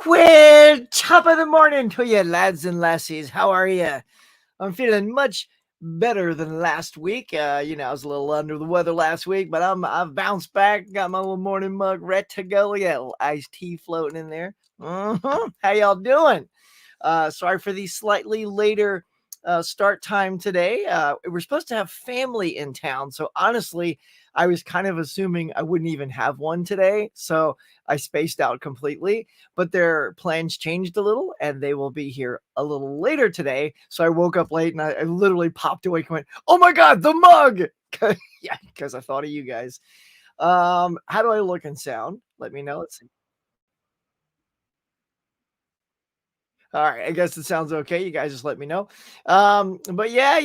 Well, top of the morning to you, lads and lassies. How are you? I'm feeling much better than last week. I was a little under the weather last week, but I've bounced back. Got my little morning mug ready to go. Yeah, a little iced tea floating in there. How y'all doing? Sorry for the slightly later start time today. We're supposed to have family in town. So honestly, I was kind of assuming I wouldn't even have one today. So I spaced out completely. But their plans changed a little and they will be here a little later today. So I woke up late and I literally popped awake and went, oh my God, the mug. Yeah, because I thought of you guys. How do I look and sound? Let me know. Let's see. All right, I guess it sounds okay. You guys just let me know. But yeah,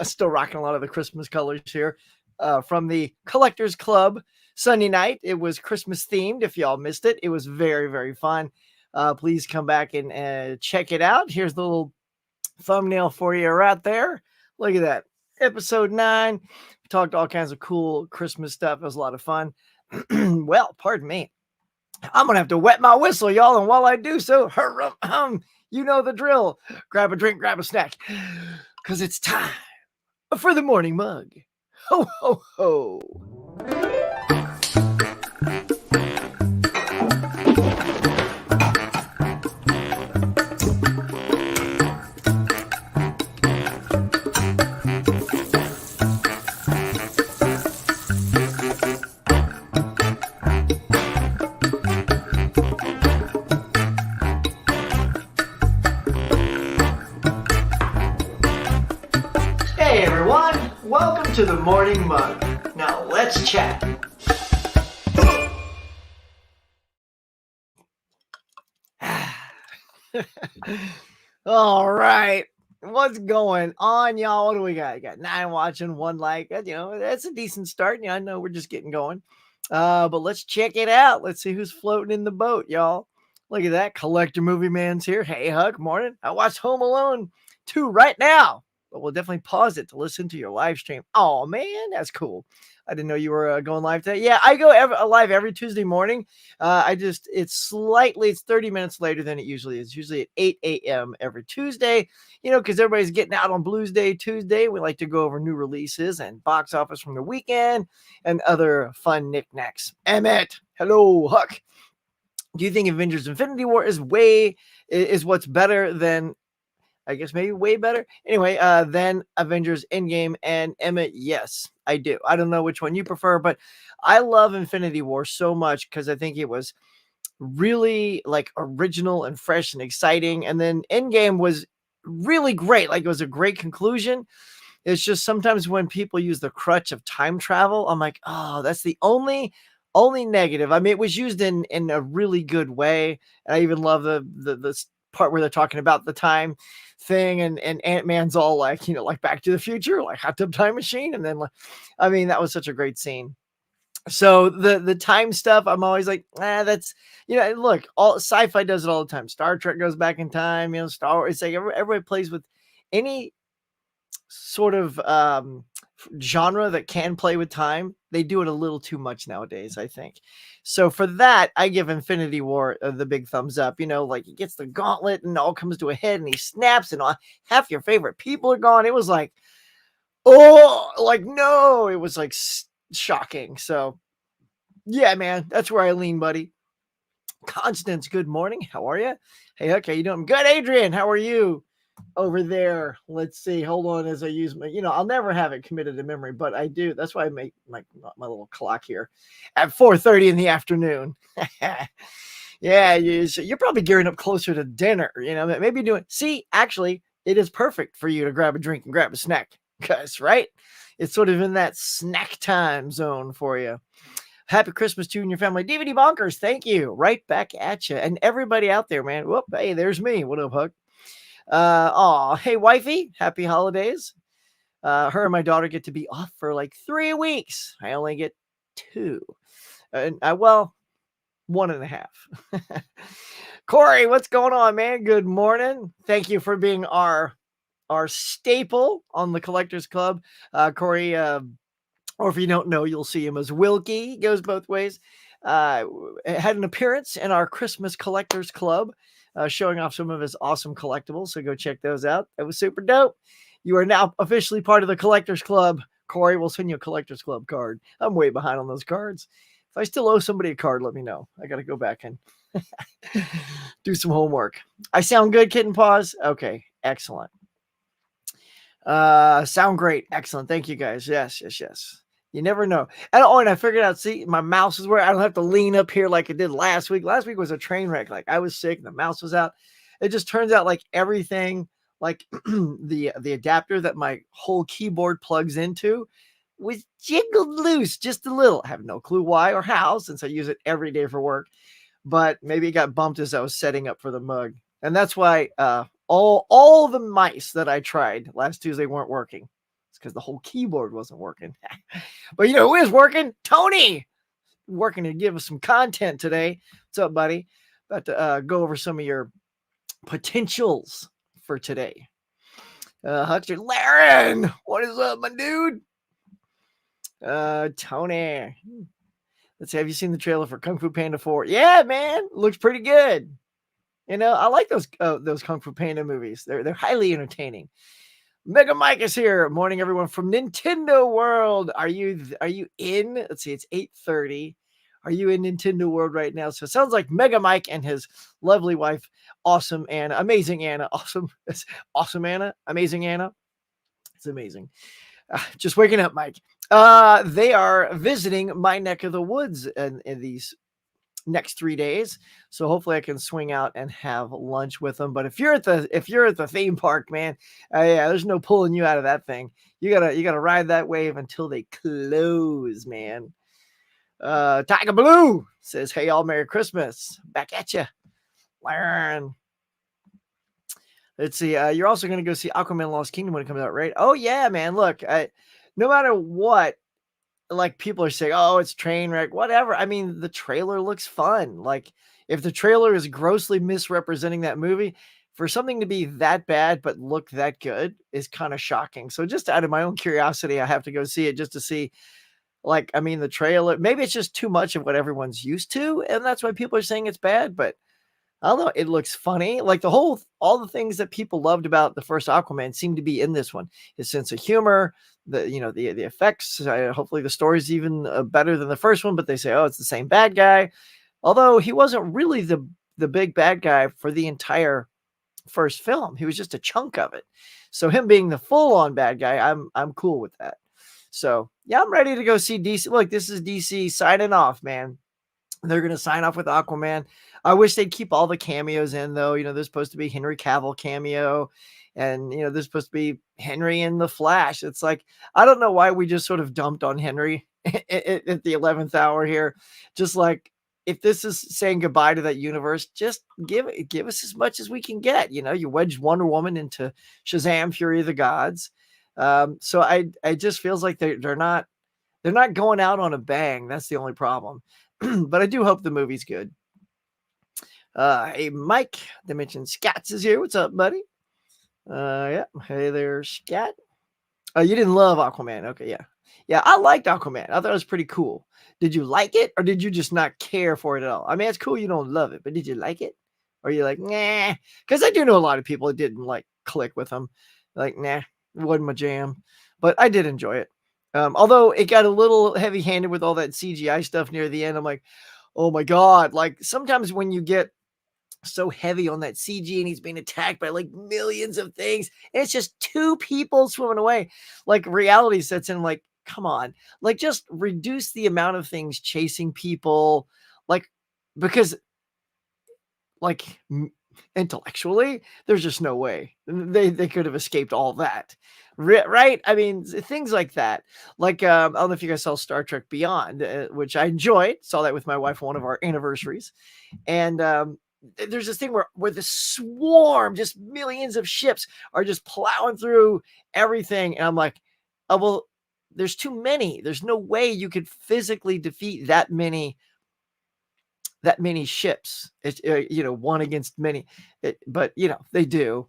still rocking a lot of the Christmas colors here from the Collectors Club Sunday night. It was Christmas themed. If y'all missed it, it was very, very fun. Please come back and check it out. Here's the little thumbnail for you right there. Look at that. Episode 9. We talked all kinds of cool Christmas stuff. It was a lot of fun. Well, pardon me. I'm gonna have to wet my whistle, y'all. And while I do so, you know the drill. Grab a drink, grab a snack, because it's time for the morning mug. Ho, ho, ho. Hey everyone, welcome to the morning mug. Now let's chat. All right. What's going on, y'all? What do we got? We got 9 watching, 1 like. That's a decent start. I know we're just getting going. But let's check it out. Let's see who's floating in the boat, y'all. Look at that. Collector Movie Man's here. Hey, Huck, morning. I watched Home Alone 2 right now, but we'll definitely pause it to listen to your live stream. Oh, man, that's cool. I didn't know you were going live today. Yeah, I go live every Tuesday morning. It's 30 minutes later than it usually is. Usually at 8 a.m. every Tuesday, because everybody's getting out on Blues Day Tuesday. We like to go over new releases and box office from the weekend and other fun knickknacks. Emmett, hello, Huck. Do you think Avengers Infinity War is what's better than, I guess maybe way better. Anyway, then Avengers Endgame? And Emmett, yes, I do. I don't know which one you prefer, but I love Infinity War so much because I think it was really like original and fresh and exciting. And then Endgame was really great. Like it was a great conclusion. It's just sometimes when people use the crutch of time travel, I'm like, oh, that's the only negative. I mean, it was used in a really good way. And I even love the part where they're talking about the time thing and Ant-Man's all like, like Back to the Future, like hot tub time machine. And then, I mean, that was such a great scene. So the time stuff, I'm always like, that's, look, all sci-fi does it all the time. Star Trek goes back in time, Star Wars. It's like everybody plays with any sort of genre that can play with time. They do it a little too much nowadays, I think. So for that, I give Infinity War the big thumbs up. Like he gets the gauntlet and all comes to a head and he snaps and half your favorite people are gone. It was like, oh, like, no, it was like shocking. So yeah, man, that's where I lean, buddy. Constance, good morning. How are you? Hey, Huck, how you doing? Good, Adrian. How are you over there? Let's see. Hold on as I use my, I'll never have it committed to memory, but I do. That's why I make my little clock here at 4:30 in the afternoon. Yeah, you're probably gearing up closer to dinner. Maybe doing. See, actually, it is perfect for you to grab a drink and grab a snack, because right, it's sort of in that snack time zone for you. Happy Christmas to you and your family. DVD Bonkers, thank you. Right back at you. And everybody out there, man. Whoop, hey, there's me. What up, Huck? Hey, wifey, happy holidays. Her and my daughter get to be off for like 3 weeks. I only get 2. And 1.5. Corey, what's going on, man? Good morning. Thank you for being our staple on the Collectors Club. Corey, or if you don't know, you'll see him as Wilkie. He goes both ways. had an appearance in our Christmas Collectors Club, showing off some of his awesome collectibles. So go check those out. That was super dope. You are now officially part of the Collectors Club. Corey will send you a Collectors Club card. I'm way behind on those cards. If I still owe somebody a card, let me know. I got to go back and do some homework. I sound good, Kitten Paws? Okay, excellent. Sound great. Excellent. Thank you guys. Yes. You never know. And I figured out, see, my mouse is where I don't have to lean up here like it did last week. Last week was a train wreck. Like I was sick and the mouse was out. It just turns out like everything, like the adapter that my whole keyboard plugs into was jiggled loose just a little. I have no clue why or how, since I use it every day for work. But maybe it got bumped as I was setting up for the mug. And that's why all the mice that I tried last Tuesday weren't working. It's because the whole keyboard wasn't working. But you know who is working? Tony! Working to give us some content today. What's up, buddy? About to go over some of your potentials for today. Hutcher Laren! What is up, my dude? Tony. Let's see, have you seen the trailer for Kung Fu Panda 4? Yeah, man. Looks pretty good. You know, I like those Kung Fu Panda movies. They're highly entertaining. Mega Mike is here. Morning, everyone from Nintendo World. Are you in? Let's see, it's 8:30. Are you in Nintendo World right now? So it sounds like Mega Mike and his lovely wife, awesome Anna, amazing Anna, awesome Anna, amazing Anna. It's amazing. Just waking up, Mike. They are visiting my neck of the woods in these next 3 days, so hopefully I can swing out and have lunch with them. But if you're at the theme park, man, yeah, there's no pulling you out of that thing. You gotta ride that wave until they close, man. Tiger Blue says, "Hey, all, Merry Christmas, back at you." Learn. Let's see. You're also gonna go see Aquaman Lost Kingdom when it comes out, right? Oh yeah, man. Look, no matter what, like people are saying, oh, it's train wreck, whatever. I mean, the trailer looks fun. Like if the trailer is grossly misrepresenting that movie, for something to be that bad but look that good is kind of shocking. So just out of my own curiosity, I have to go see it just to see. Like, I mean, the trailer, maybe it's just too much of what everyone's used to, and that's why people are saying it's bad. But I don't know. It looks funny. Like all the things that people loved about the first Aquaman seem to be in this one. His sense of humor, the effects. Hopefully the story's even better than the first one. But they say, oh, it's the same bad guy. Although he wasn't really the big bad guy for the entire first film. He was just a chunk of it. So him being the full on bad guy, I'm cool with that. So yeah, I'm ready to go see DC. Look, this is DC signing off, man. They're going to sign off with Aquaman. I wish they'd keep all the cameos in, though. You know, there's supposed to be Henry Cavill cameo, and, you know, there's supposed to be Henry in the Flash. It's like, I don't know why we just sort of dumped on Henry at the 11th hour here. Just like, if this is saying goodbye to that universe, just give us as much as we can get. You know, you wedged Wonder Woman into Shazam! Fury of the Gods. So I just feels like they're not going out on a bang. That's the only problem. But I do hope the movie's good. Hey, Mike, Dimension Scats is here. What's up, buddy? Yeah. Hey there, Scat. You didn't love Aquaman. Okay, yeah. Yeah, I liked Aquaman. I thought it was pretty cool. Did you like it, or did you just not care for it at all? I mean, it's cool you don't love it, but did you like it? Or you're like, nah? Because I do know a lot of people that didn't like click with them. Like, nah, it wasn't my jam. But I did enjoy it. Although it got a little heavy-handed with all that CGI stuff near the end. I'm like, oh my God. Like sometimes when you get so heavy on that CG and he's being attacked by like millions of things, and it's just two people swimming away. Like reality sets in, like, come on. Like just reduce the amount of things chasing people. Like, because like intellectually, there's just no way they could have escaped all that. Right? I mean, things like that. Like, I don't know if you guys saw Star Trek Beyond, which I enjoyed. Saw that with my wife on one of our anniversaries. And there's this thing where the swarm, just millions of ships, are just plowing through everything. And I'm like, oh, well, there's too many. There's no way you could physically defeat that many that many ships. It's one against many, but they do.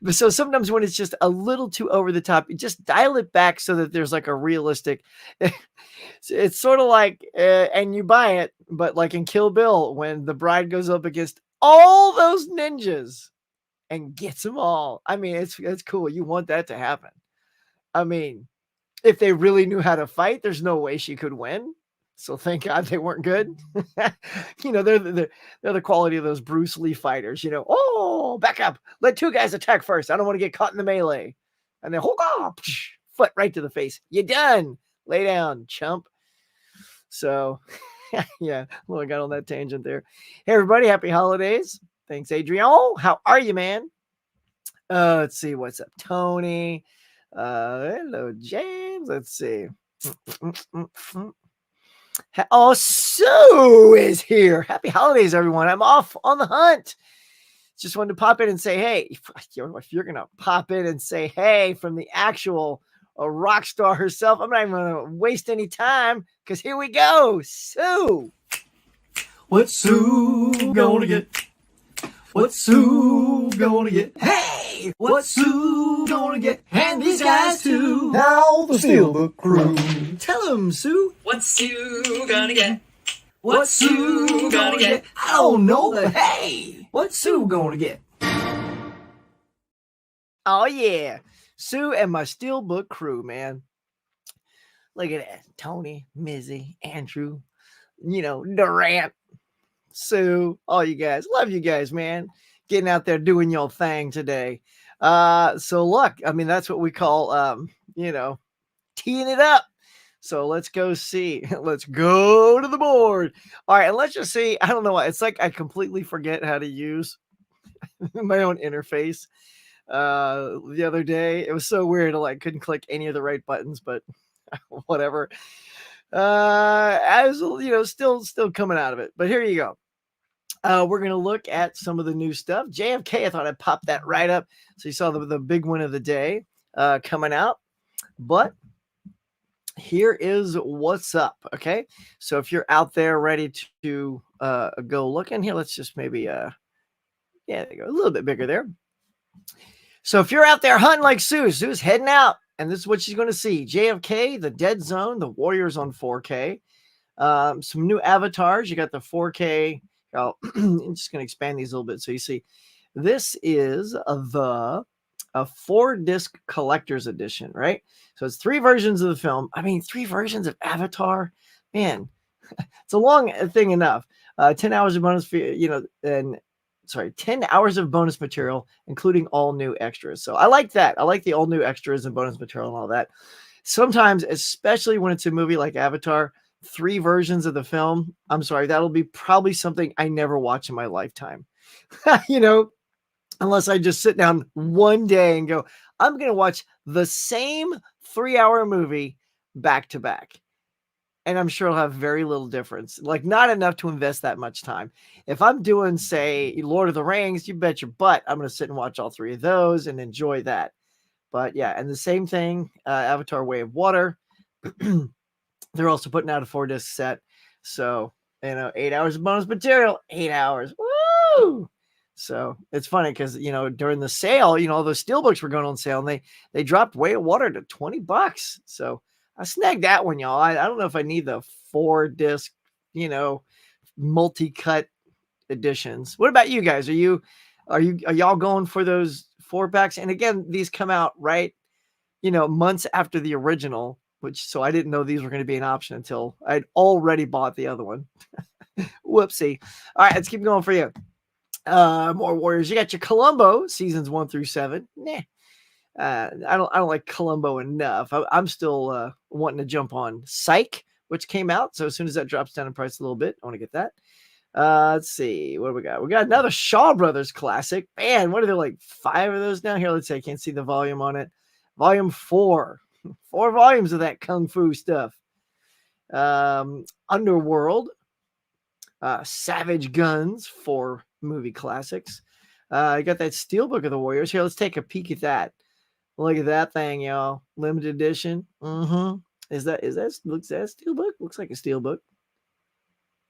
But so sometimes when it's just a little too over the top, you just dial it back so that there's like a realistic. It's sort of like, and you buy it, but like in Kill Bill, when the bride goes up against all those ninjas and gets them all. I mean, it's cool. You want that to happen. I mean, if they really knew how to fight, there's no way she could win. So thank God they weren't good. They're the quality of those Bruce Lee fighters. Oh, back up. Let two guys attack first. I don't want to get caught in the melee. And then foot right to the face. You done. Lay down, chump. So yeah, well, I got on that tangent there. Hey everybody, happy holidays. Thanks, Adrian. How are you, man? Let's see what's up, Tony. Hello, James. Let's see. Oh, Sue is here. Happy holidays, everyone. I'm off on the hunt. Just wanted to pop in and say, hey, if you're going to pop in and say, hey, from the actual rock star herself, I'm not even going to waste any time because here we go. Sue. What's Sue gonna get? What's Sue gonna get? Hey! What's Sue gonna get? And these guys too. Now the Steelbook crew. Tell them, Sue. What's Sue gonna get? What's Sue gonna get? I don't know, but hey! What's Sue gonna get? Oh, yeah. Sue and my Steelbook crew, man. Look at that. Tony, Mizzy, Andrew, Durant, Sue, all you guys. Love you guys, man. Getting out there doing your thing today. So look, I mean, that's what we call, teeing it up. So let's go see. Let's go to the board. All right. And let's just see. I don't know why. It's like I completely forget how to use my own interface. The other day, it was so weird. I couldn't click any of the right buttons, but whatever. I was, still coming out of it. But here you go. We're going to look at some of the new stuff. JFK, I thought I'd pop that right up. So you saw the big one of the day coming out. But here is what's up. Okay. So if you're out there ready to go looking here, let's just maybe, there you go. A little bit bigger there. So if you're out there hunting like Sue's heading out, and this is what she's going to see. JFK, The Dead Zone, The Warriors on 4K. Some new avatars. You got the 4K. I'm just going to expand these a little bit so you see. This is the 4-disc collector's edition, right? So it's 3 versions of the film. I mean, 3 versions of Avatar. Man, it's a long thing enough. 10 hours of bonus, 10 hours of bonus material, including all new extras. So I like that. I like the all new extras and bonus material and all that. Sometimes, especially when it's a movie like Avatar, 3 versions of the film, I'm sorry, that'll be probably something I never watch in my lifetime. Unless I just sit down one day and go, I'm going to watch the same 3-hour movie back to back. And I'm sure it'll have very little difference, like not enough to invest that much time. If I'm doing, say, Lord of the Rings, you bet your butt I'm going to sit and watch all 3 of those and enjoy that. But yeah, and the same thing, Avatar Way of Water. They're also putting out a 4-disc set. So, 8 hours of bonus material, 8 hours. Woo! So it's funny because, during the sale, all those steelbooks were going on sale and they dropped Way of Water to $20. So I snagged that one, y'all. I don't know if I need the 4-disc, multi-cut editions. What about you guys? Are y'all going for those 4-packs? And again, these come out right, months after the original, so I didn't know these were going to be an option until I'd already bought the other one. Whoopsie. All right, let's keep going for you. More Warriors. You got your Columbo seasons 1 through 7. Nah. I don't like Columbo enough. I'm still wanting to jump on Psych, which came out. So as soon as that drops down in price a little bit, I want to get that. Let's see. What do we got? We got another Shaw Brothers classic. Man, what are there, like 5 of those down here? Let's see. I can't see the volume on it. Volume 4. 4 volumes of that Kung Fu stuff. Underworld. Savage Guns, 4 movie classics. I got that Steelbook of the Warriors. Here, let's take a peek at that. Look at that thing, y'all. Limited edition. Is that Steelbook? Looks like a Steelbook.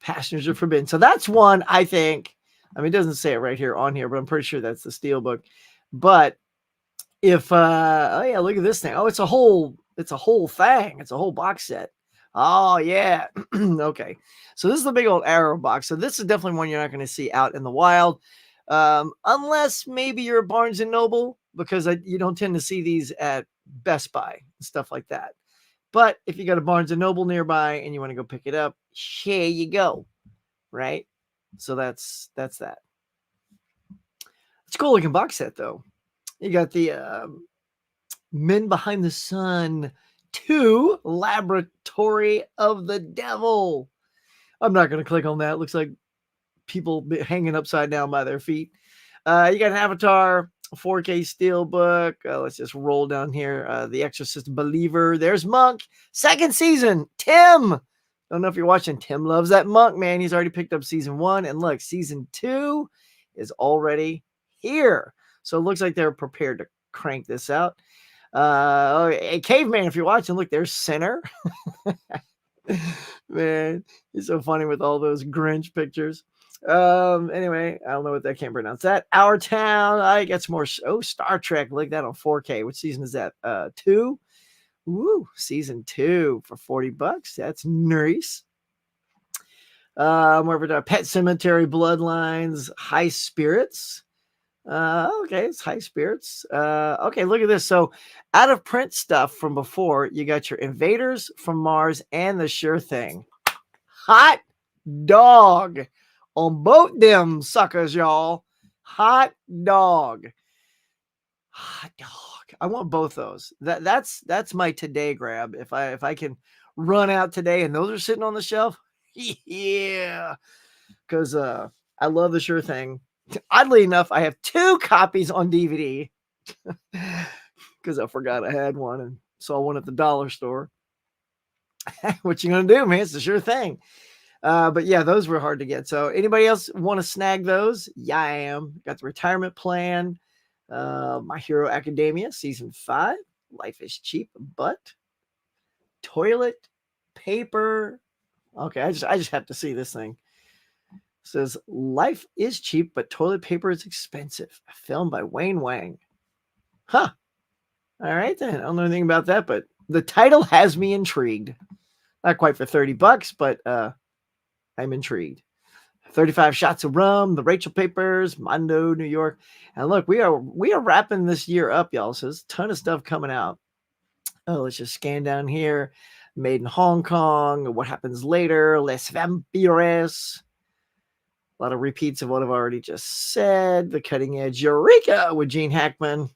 Passengers are forbidden. So that's one, I think. I mean, it doesn't say it right here on here, but I'm pretty sure that's the Steelbook. But if oh yeah, look at this thing. Oh, it's a whole thing. It's a whole box set. Oh yeah. Okay. So this is the big old Arrow box. So this is definitely one you're not going to see out in the wild. Unless maybe you're a Barnes and Noble, because you don't tend to see these at Best Buy and stuff like that. But if you got a Barnes and Noble nearby and you want to go pick it up, here you go. Right? So that's that. It's a cool looking box set though. You got the Men Behind the Sun 2 Laboratory of the Devil. I'm not going to click on that. It looks like people hanging upside down by their feet. You got an Avatar 4K Steelbook. Let's just roll down here. The Exorcist Believer. There's Monk. Second season. Tim. Don't know if you're watching. Tim loves that Monk, man. He's already picked up season 1. And look, season 2 is already here. So it looks like they're prepared to crank this out. A Caveman, if you're watching, look, there's Sinner. Man, he's so funny with all those Grinch pictures. Anyway, I don't know what that, can't pronounce that. Our Town, I got some more. Oh, Star Trek, look at that on 4K. Which season is that? 2. Woo, season 2 for $40. That's nice. More of a Pet Cemetery, Bloodlines, High Spirits. Okay, it's High Spirits. Okay, look at this. So out of print stuff from before, you got your Invaders from Mars and the Sure Thing. Hot dog on both them suckers, y'all. Hot dog. Hot dog. I want both those. That's my today grab. If I can run out today and those are sitting on the shelf, yeah. Because I love the Sure Thing. Oddly enough, I have 2 copies on DVD because I forgot I had one and saw one at the dollar store. What you gonna do, man? It's the Sure Thing. But yeah, those were hard to get. So anybody else want to snag those? Yeah, I am. Got the Retirement Plan, My Hero Academia season 5. Life is cheap, but toilet paper. Okay, I just have to see this thing. It says life is cheap, but toilet paper is expensive. Filmed by Wayne Wang. Huh. All right then. I don't know anything about that, but the title has me intrigued. Not quite for $30, but I'm intrigued. 35 Shots of Rum, the Rachel Papers, Mondo, New York. And look, we are wrapping this year up, y'all. So there's a ton of stuff coming out. Oh, let's just scan down here. Made in Hong Kong. What Happens Later? Les Vampires. A lot of repeats of what I've already just said. The Cutting Edge, Eureka with Gene Hackman.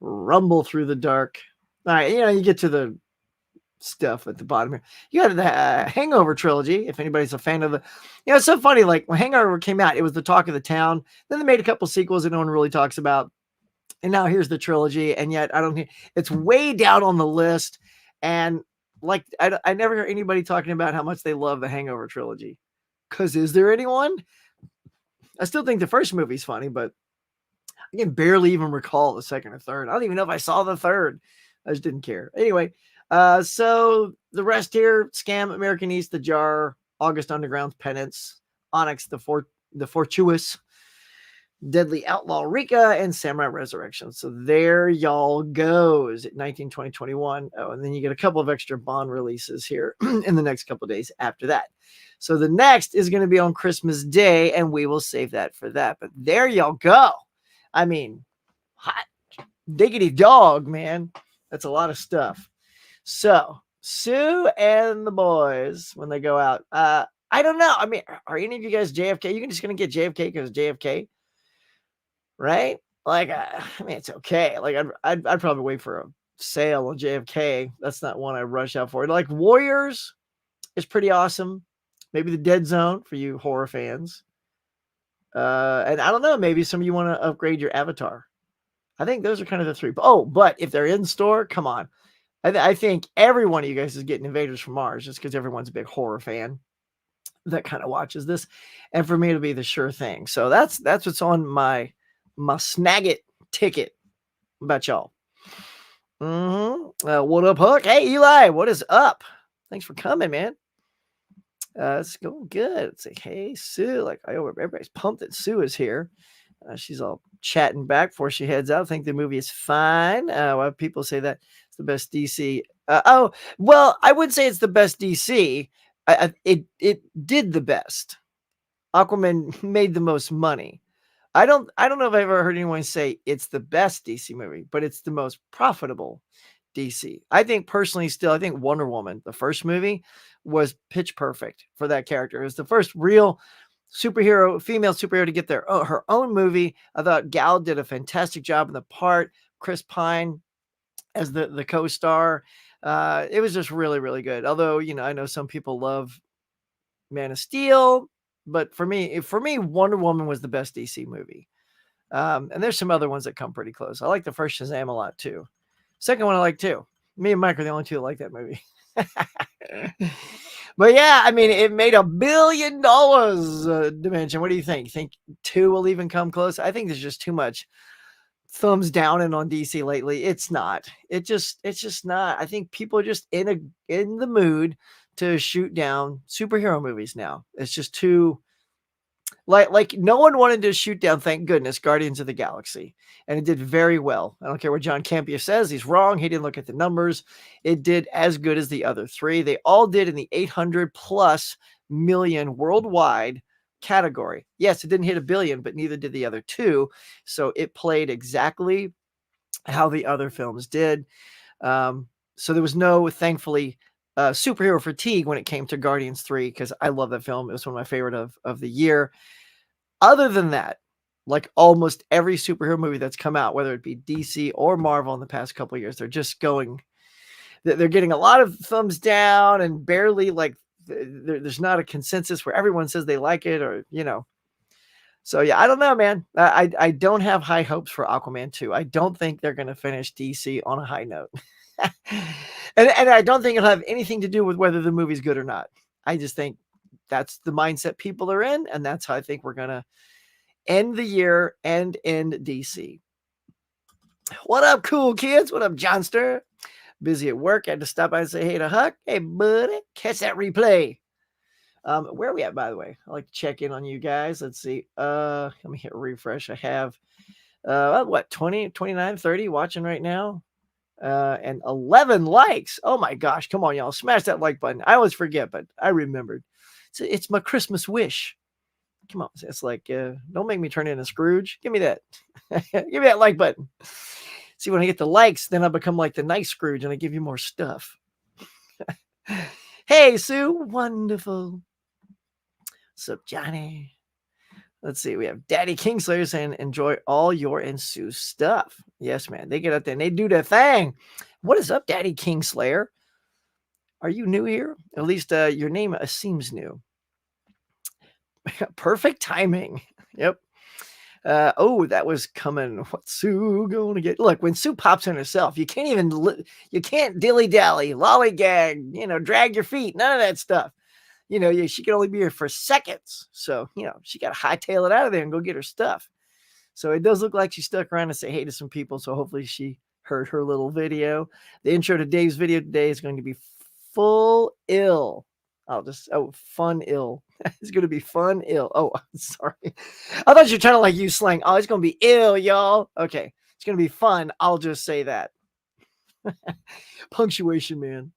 Rumble Through the Dark. All right, you get to the stuff at the bottom here. You got the Hangover trilogy, if anybody's a fan of the. It's so funny. Like when Hangover came out, it was the talk of the town. Then they made a couple sequels that no one really talks about. And now here's the trilogy. And yet it's way down on the list. And like, I never hear anybody talking about how much they love the Hangover trilogy. Because is there anyone? I still think the first movie's funny, but I can barely even recall the second or third. I don't even know if I saw the third. I just didn't care. Anyway, so the rest here: Scam, American East, The Jar, August Underground's Penance, Onyx, the Fortuous, Deadly Outlaw Rika, and Samurai Resurrection. So there y'all goes at 19, 20, 21. Oh, and then you get a couple of extra Bond releases here in the next couple of days after that. So the next is going to be on Christmas Day, and we will save that for that. But there y'all go. I mean, hot diggity dog, man. That's a lot of stuff. So Sue and the boys, when they go out, I don't know. I mean, are any of you guys JFK? You're just going to get JFK because JFK, right? Like, I mean, it's okay. Like, I'd probably wait for a sale on JFK. That's not one I rush out for. Like, Warriors is pretty awesome. Maybe The Dead Zone for you horror fans. And I don't know, maybe some of you want to upgrade your Avatar. I think those are kind of the 3. Oh, but if they're in store, come on. I think every one of you guys is getting Invaders from Mars just because everyone's a big horror fan that kind of watches this. And for me, it'll be The Sure Thing. So that's what's on my snag it ticket. What about y'all? What up, Hook? Hey, Eli, what is up? Thanks for coming, man. It's going good. It's like, hey, Sue. Like, everybody's pumped that Sue is here. She's all chatting back before she heads out. I think the movie is fine. Why people say that it's the best DC? Well, I would say it's the best DC. It did the best. Aquaman made the most money. I don't know if I've ever heard anyone say it's the best DC movie, but it's the most profitable DC. I think personally still, I think Wonder Woman, the first movie, was pitch perfect for that character. It was the first real female superhero to get her own movie. I thought Gal did a fantastic job in the part. Chris Pine as the co-star. It was just really, really good. Although, I know some people love Man of Steel, but for me, Wonder Woman was the best DC movie. And there's some other ones that come pretty close. I like the first Shazam a lot too. Second one I like too. Me and Mike are the only two that like that movie. But yeah, I mean, it made $1 billion. Dimension. What do you think? Think 2 will even come close? I think there's just too much thumbs down and on DC lately. It's not. It's just not. I think people are just in the mood to shoot down superhero movies now. It's just too. Like no one wanted to shoot down, thank goodness, Guardians of the Galaxy. And it did very well. I don't care what John Campea says. He's wrong. He didn't look at the numbers. It did as good as the other 3. They all did in the 800 plus million worldwide category. Yes, it didn't hit $1 billion, but neither did the other 2. So it played exactly how the other films did. So there was no, thankfully, superhero fatigue when it came to Guardians 3, because I love that film. It was one of my favorite of the year. Other than that, like almost every superhero movie that's come out, whether it be DC or Marvel in the past couple of years, they're getting a lot of thumbs down and barely there's not a consensus where everyone says they like it or. So yeah, I don't know, man. I don't have high hopes for Aquaman 2. I don't think they're going to finish DC on a high note. and I don't think it'll have anything to do with whether the movie's good or not. I just think that's the mindset people are in, and that's how I think we're going to end the year and end DC. What up, cool kids? What up, Johnster? Busy at work. I had to stop by and say hey to Huck. Hey, buddy. Catch that replay. Where are we at, by the way? I like to check in on you guys. Let's see. Let me hit refresh. I have, 20, 29, 30 watching right now. And 11 likes. Oh my gosh. Come on, y'all. Smash that like button. I always forget, but I remembered. It's my Christmas wish. Come on. It's like, don't make me turn into Scrooge. Give me that. Give me that like button. See, when I get the likes, then I become like the nice Scrooge and I give you more stuff. Hey, Sue. Wonderful. What's up, Johnny? Let's see. We have Daddy Kingslayer saying, enjoy all your and Sue's stuff. Yes, man. They get up there and they do their thing. What is up, Daddy Kingslayer? Are you new here? At least your name seems new. Perfect timing. Yep. That was coming. What's Sue going to get? Look, when Sue pops in herself, you can't dilly-dally, lollygag, drag your feet. None of that stuff. She can only be here for seconds. So, she got to hightail it out of there and go get her stuff. So it does look like she stuck around to say hey to some people. So hopefully she heard her little video. The intro to Dave's video today is going to be full ill. Fun ill. It's going to be fun ill. Oh, sorry. I thought you were trying to use slang. Oh, it's going to be ill, y'all. Okay. It's going to be fun. I'll just say that. Punctuation, man.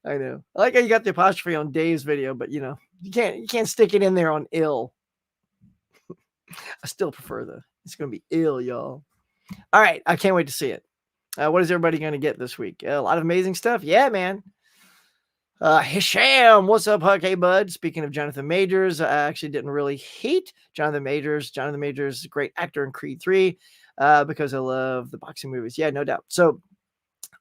I know. I like how you got the apostrophe on Dave's video, but you can't stick it in there on ill. I still prefer it's going to be ill, y'all. All right. I can't wait to see it. What is everybody going to get this week? A lot of amazing stuff. Yeah, man. Hisham, what's up, Huck? Hey, bud. Speaking of Jonathan Majors, I actually didn't really hate Jonathan Majors. Jonathan Majors is a great actor in Creed 3 because I love the boxing movies. Yeah, no doubt. So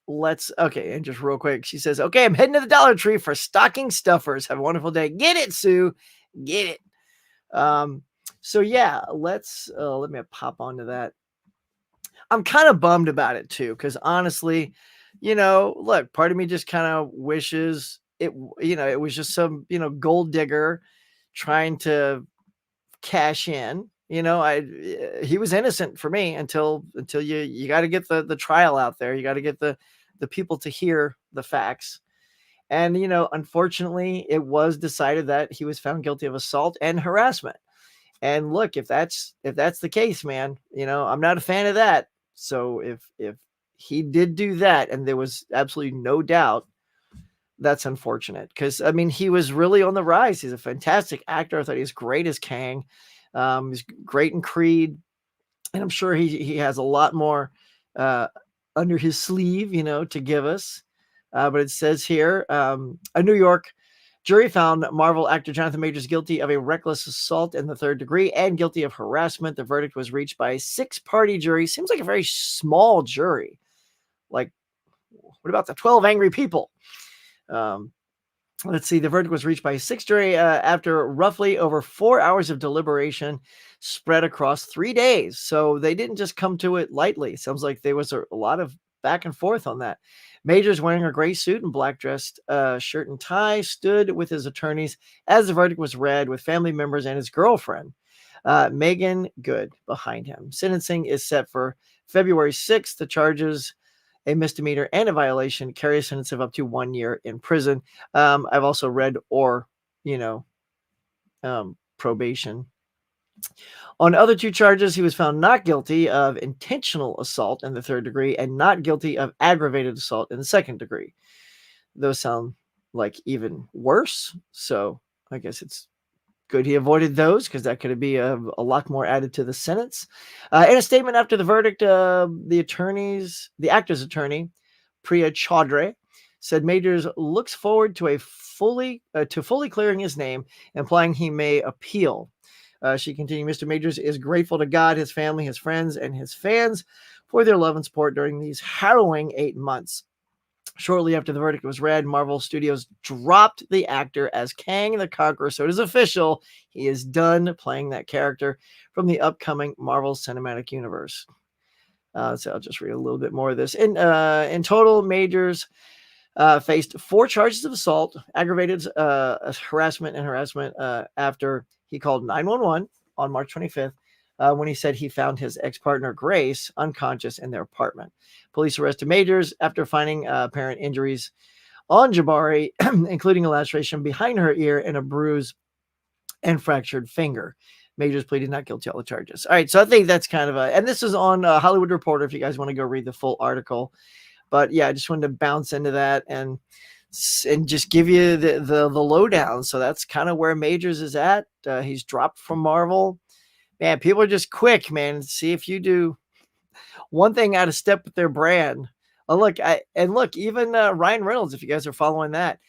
and just real quick, she says, okay, I'm heading to the Dollar Tree for stocking stuffers. Have a wonderful day. Get it, Sue. Get it. So yeah, let me pop onto that. I'm kind of bummed about it too, because honestly, look, part of me just kind of wishes it was just some, gold digger trying to cash in. He was innocent for me until you got to get the trial out there. You got to get the people to hear the facts. And, unfortunately, it was decided that he was found guilty of assault and harassment. And look, if that's the case, man, I'm not a fan of that. So if he did do that and there was absolutely no doubt, that's unfortunate because I mean he was really on the rise. He's a fantastic actor. I thought he was great as Kang. He's great in Creed, and I'm sure he has a lot more uh, under his sleeve, to give us. But it says here, a New York jury found Marvel actor Jonathan Majors guilty of a reckless assault in the third degree and guilty of harassment. The verdict was reached by a six-party jury. Seems like a very small jury. Like, what about the 12 angry people? Um, let's see, the verdict was reached by a sixth jury after roughly over 4 hours of deliberation spread across 3 days. So they didn't just come to it lightly. Sounds like there was a lot of back and forth on that. Majors, wearing a gray suit and black dressed shirt and tie, stood with his attorneys as the verdict was read with family members and his girlfriend, Megan Good, behind him. Sentencing is set for February 6th. The charges, a misdemeanor and a violation, carry a sentence of up to 1 year in prison. I've also read you know, probation. On other two charges, he was found not guilty of intentional assault in the third degree and not guilty of aggravated assault in the second degree. Those sound like even worse. So I guess it's good he avoided those because that could be a lot more added to the sentence. In a statement after the verdict, the actor's attorney, Priya Chaudhry, said Majors looks forward to fully clearing his name, implying he may appeal. She continued, Mr. Majors is grateful to God, his family, his friends, and his fans for their love and support during these harrowing 8 months. Shortly after the verdict was read, Marvel Studios dropped the actor as Kang the Conqueror, so it is official. He is done playing that character from the upcoming Marvel Cinematic Universe. So I'll just read a little bit more of this. In total, Majors faced 4 charges of assault, aggravated harassment after he called 911 on March 25th when he said he found his ex-partner Grace unconscious in their apartment. Police arrested Majors after finding apparent injuries on Jabari, including a laceration behind her ear and a bruise and fractured finger. Majors pleaded not guilty to all the charges. All right, so I think that's kind of and this is on Hollywood Reporter if you guys want to go read the full article. But yeah, I just wanted to bounce into that and just give you the lowdown. So that's kind of where Majors is at. He's dropped from Marvel. Man, people are just quick, man. See if you do one thing out of step with their brand. Oh, look, even Ryan Reynolds, if you guys are following that,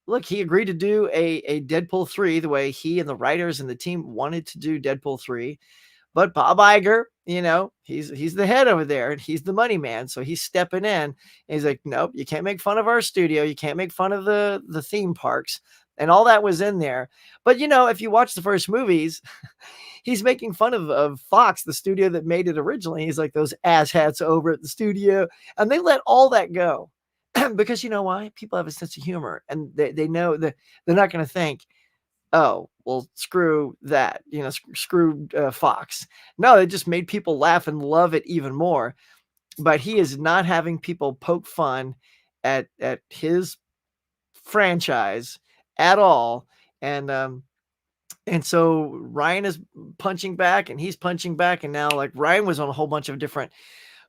look, he agreed to do a Deadpool 3 the way he and the writers and the team wanted to do Deadpool 3. But Bob Iger, he's the head over there and he's the money man. So he's stepping in. And he's like, nope, you can't make fun of our studio. You can't make fun of the theme parks. And all that was in there. But, if you watch the first movies, he's making fun of Fox, the studio that made it originally. He's like those asshats over at the studio. And they let all that go. Because you know why? People have a sense of humor. And they know that they're not going to think, oh, well, screw that, screw Fox. No, it just made people laugh and love it even more. But he is not having people poke fun at his franchise at all. And so Ryan is punching back and he's punching back. And now like Ryan was on a whole bunch of different,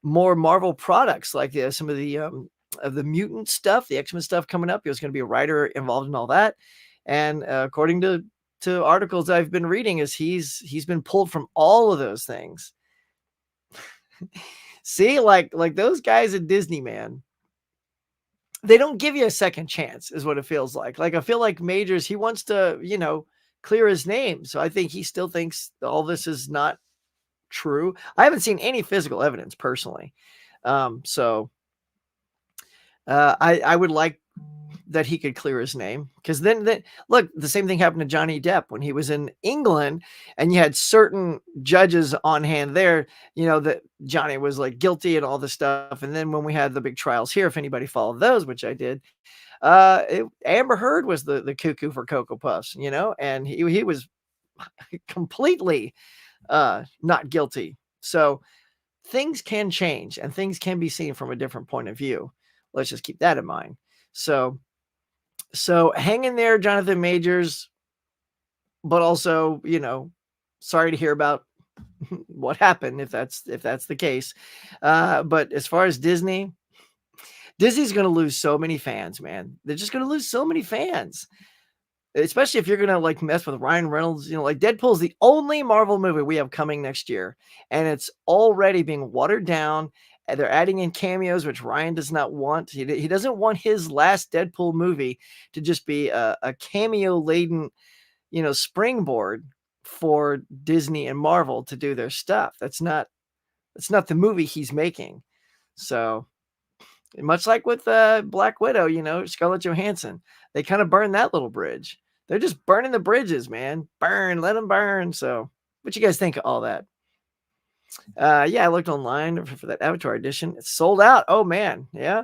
more Marvel products, like some of the mutant stuff, the X-Men stuff coming up. He was going to be a writer involved in all that. And according to articles I've been reading, is he's been pulled from all of those things. See, like those guys at Disney, man, they don't give you a second chance, is what it feels like. Like I feel like Majors, he wants to, clear his name. So I think he still thinks all this is not true. I haven't seen any physical evidence personally. So I would like that he could clear his name, because then look, the same thing happened to Johnny Depp when he was in England, and you had certain judges on hand there, that Johnny was like guilty and all this stuff. And then when we had the big trials here, if anybody followed those, which I did, Amber Heard was the cuckoo for Cocoa Puffs, and he was completely not guilty. So things can change and things can be seen from a different point of view. Let's just keep that in mind. So hang in there, Jonathan Majors. But also, sorry to hear about what happened if that's the case. But as far as Disney's going to lose so many fans, man. They're just going to lose so many fans. Especially if you're going to like mess with Ryan Reynolds, like Deadpool's the only Marvel movie we have coming next year, and it's already being watered down. And they're adding in cameos, which Ryan does not want. He doesn't want his last Deadpool movie to just be a cameo laden, springboard for Disney and Marvel to do their stuff. That's not the movie he's making. So much like with Black Widow, Scarlett Johansson, they kind of burned that little bridge. They're just burning the bridges, man. Burn, let them burn. So what you guys think of all that? Yeah, I looked online for that Avatar edition. It's sold out. Oh man, yeah.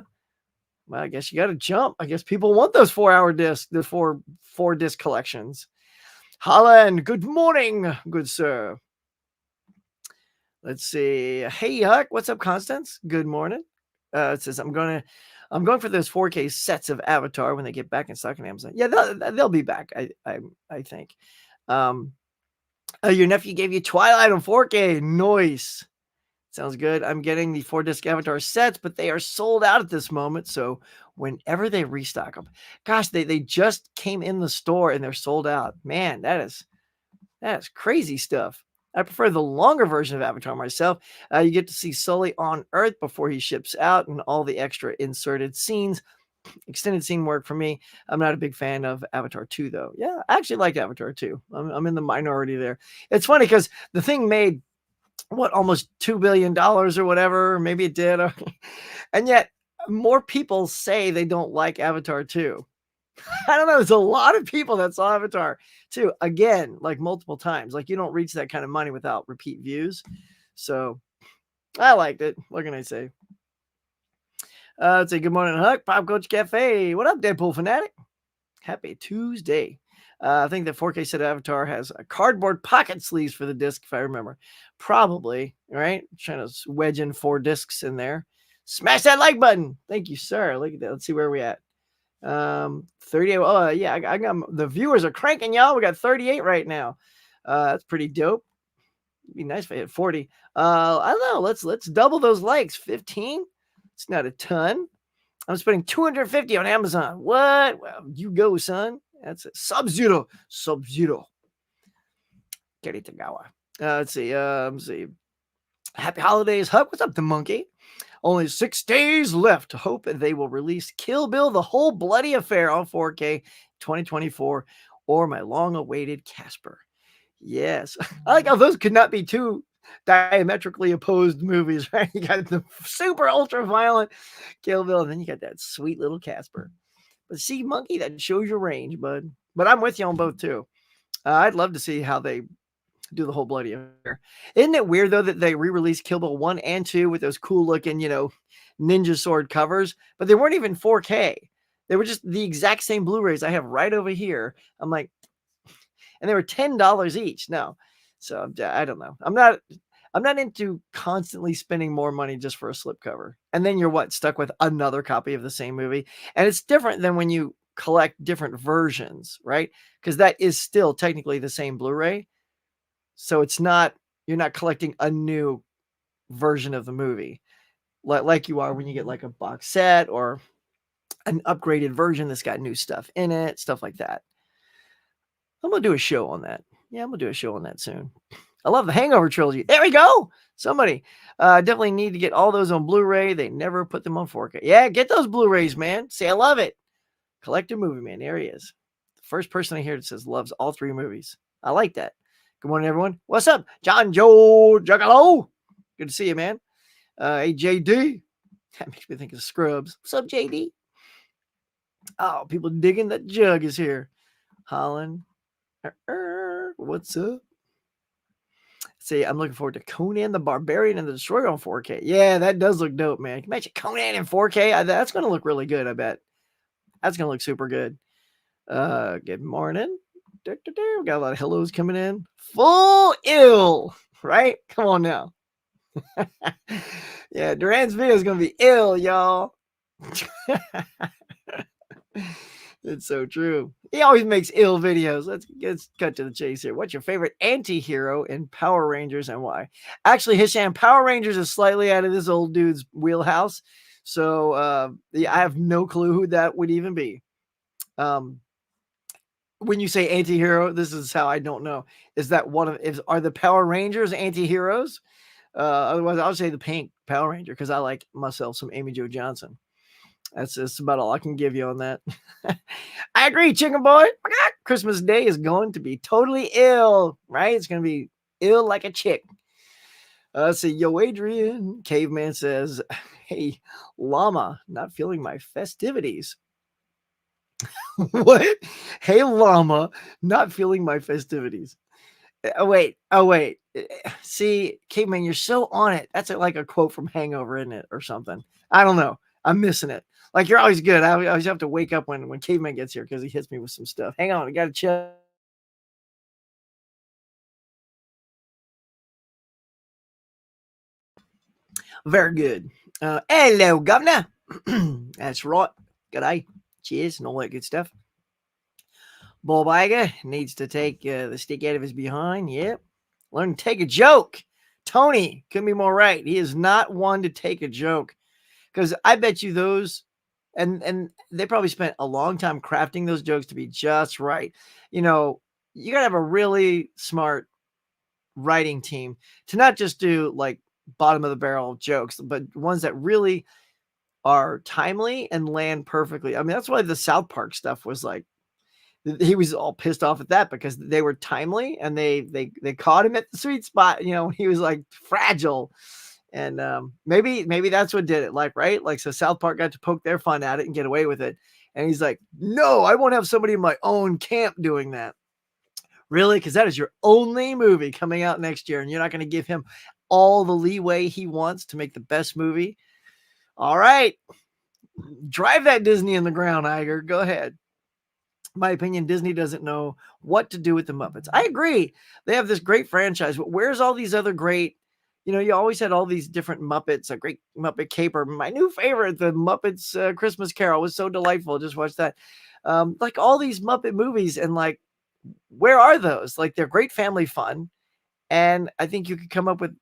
Well, I guess you got to jump. I guess people want those 4-hour discs, the four disc collections. Holland, good morning, good sir. Let's see. Hey, Huck, what's up, Constance? Good morning. It says I'm going for those 4K sets of Avatar when they get back in stock on Amazon. Yeah, they'll be back. I think. Your nephew gave you Twilight on 4K. Nice. Sounds good. I'm getting the 4-disc Avatar sets, but they are sold out at this moment. So whenever they restock them, gosh, they just came in the store and they're sold out. Man, that is crazy stuff. I prefer the longer version of Avatar myself. You get to see Sully on Earth before he ships out and all the extra inserted scenes. Extended scene work for me. I'm not a big fan of Avatar 2, though. Yeah, I actually like Avatar 2. I'm in the minority there. It's funny because the thing made almost $2 billion or whatever. Maybe it did. And yet more people say they don't like Avatar 2. I don't know. There's a lot of people that saw Avatar 2 again, like multiple times. Like you don't reach that kind of money without repeat views. So I liked it. What can I say? Let's say good morning, Huck. Pop Coach Cafe. What up, Deadpool fanatic? Happy Tuesday. I think the 4K set of Avatar has a cardboard pocket sleeves for the disc, if I remember. Probably, right? Trying to wedge in 4 discs in there. Smash that like button. Thank you, sir. Look at that. Let's see where we're at. 38. Oh, yeah. I got the viewers are cranking, y'all. We got 38 right now. That's pretty dope. It'd be nice if I hit 40. I don't know. Let's double those likes. 15. It's not a ton. I'm spending $250 on Amazon. What? Well, you go, son. That's a Sub-Zero. Kiritagawa. Let's see. Happy holidays, Huck. What's up, the monkey? Only 6 days left. Hope they will release Kill Bill, the whole bloody affair on 4K 2024, or my long-awaited Casper. Yes. I like how those could not be two diametrically opposed movies, right? You got the super ultra violent Kill Bill, and then you got that sweet little Casper. But see, monkey, that shows your range, bud. But I'm with you on both too. I'd love to see how they do the whole bloody affair. Isn't it weird though that they re-released Kill Bill 1 and 2 with those cool looking, ninja sword covers, but they weren't even 4K. They were just the exact same Blu-rays I have right over here. I'm like, and they were $10 each. No. So I don't know. I'm not into constantly spending more money just for a slipcover. And then you're stuck with another copy of the same movie. And it's different than when you collect different versions, right? Because that is still technically the same Blu-ray. So you're not collecting a new version of the movie like you are when you get like a box set or an upgraded version that's got new stuff in it, stuff like that. I'm going to do a show on that. Yeah, I'm going to do a show on that soon. I love the Hangover trilogy. There we go. Somebody definitely need to get all those on Blu-ray. They never put them on 4K. Yeah, get those Blu-rays, man. See, I love it. Collector movie, man. There he is. The first person I hear that says loves all 3 movies. I like that. Good morning, everyone. What's up? John Joe Juggalo. Good to see you, man. Hey, JD. That makes me think of Scrubs. What's up, JD? Oh, people digging that Jug is here. Holland. What's up? See, I'm looking forward to Conan the Barbarian and the Destroyer on 4K. Yeah, that does look dope, man. Can you imagine Conan in 4K? That's going to look really good, I bet. That's going to look super good. Good morning. We got a lot of hellos coming in. Full ill, right? Come on now. Yeah, Duran's video is going to be ill, y'all. It's so true. He always makes ill videos. Let's cut to the chase here. What's your favorite anti-hero in Power Rangers and why? Actually, Hisham, Power Rangers is slightly out of this old dude's wheelhouse. So yeah, I have no clue who that would even be. Um, when you say anti-hero, this is how I don't know. Is that one of are the Power Rangers anti-heroes? Otherwise, I'll say the pink Power Ranger because I like myself some Amy Jo Johnson. That's about all I can give you on that. I agree, chicken boy. Christmas Day is going to be totally ill, right? It's going to be ill like a chick. Let's see. Yo, Adrian, Caveman says, hey, llama, not feeling my festivities. What? Hey, llama, not feeling my festivities. Oh, wait. Oh, wait. See, Caveman, you're so on it. That's like a quote from Hangover, isn't it? Or something. I don't know. I'm missing it. Like, you're always good. I always have to wake up when Caveman gets here because he hits me with some stuff. Hang on. I got to chill. Very good. Hello, Governor. That's right. G'day. Cheers and all that good stuff. Bob Iger needs to take the stick out of his behind. Yep. Learn to take a joke. Tony couldn't be more right. He is not one to take a joke because I bet you those, and they probably spent a long time crafting those jokes to be just right. You know, you gotta have a really smart writing team to not just do like bottom of the barrel jokes, but ones that really are timely and land perfectly. I mean, that's why the South Park stuff was like he was all pissed off at that because they were timely and they caught him at the sweet spot. You know, he was like fragile, and maybe that's what did it. Like right, like so South Park got to poke their fun at it and get away with it. And he's like, no, I won't have somebody in my own camp doing that. Really, because that is your only movie coming out next year, and you're not going to give him all the leeway he wants to make the best movie. All right, drive that Disney in the ground, Iger. Go ahead. My opinion, Disney doesn't know what to do with the Muppets. I agree. They have this great franchise, but where's all these other great, you know, you always had all these different Muppets, a great Muppet Caper. My new favorite, the Muppets Christmas Carol was so delightful. Just watch that. Like all these Muppet movies and like, where are those? Like they're great family fun. And I think you could come up with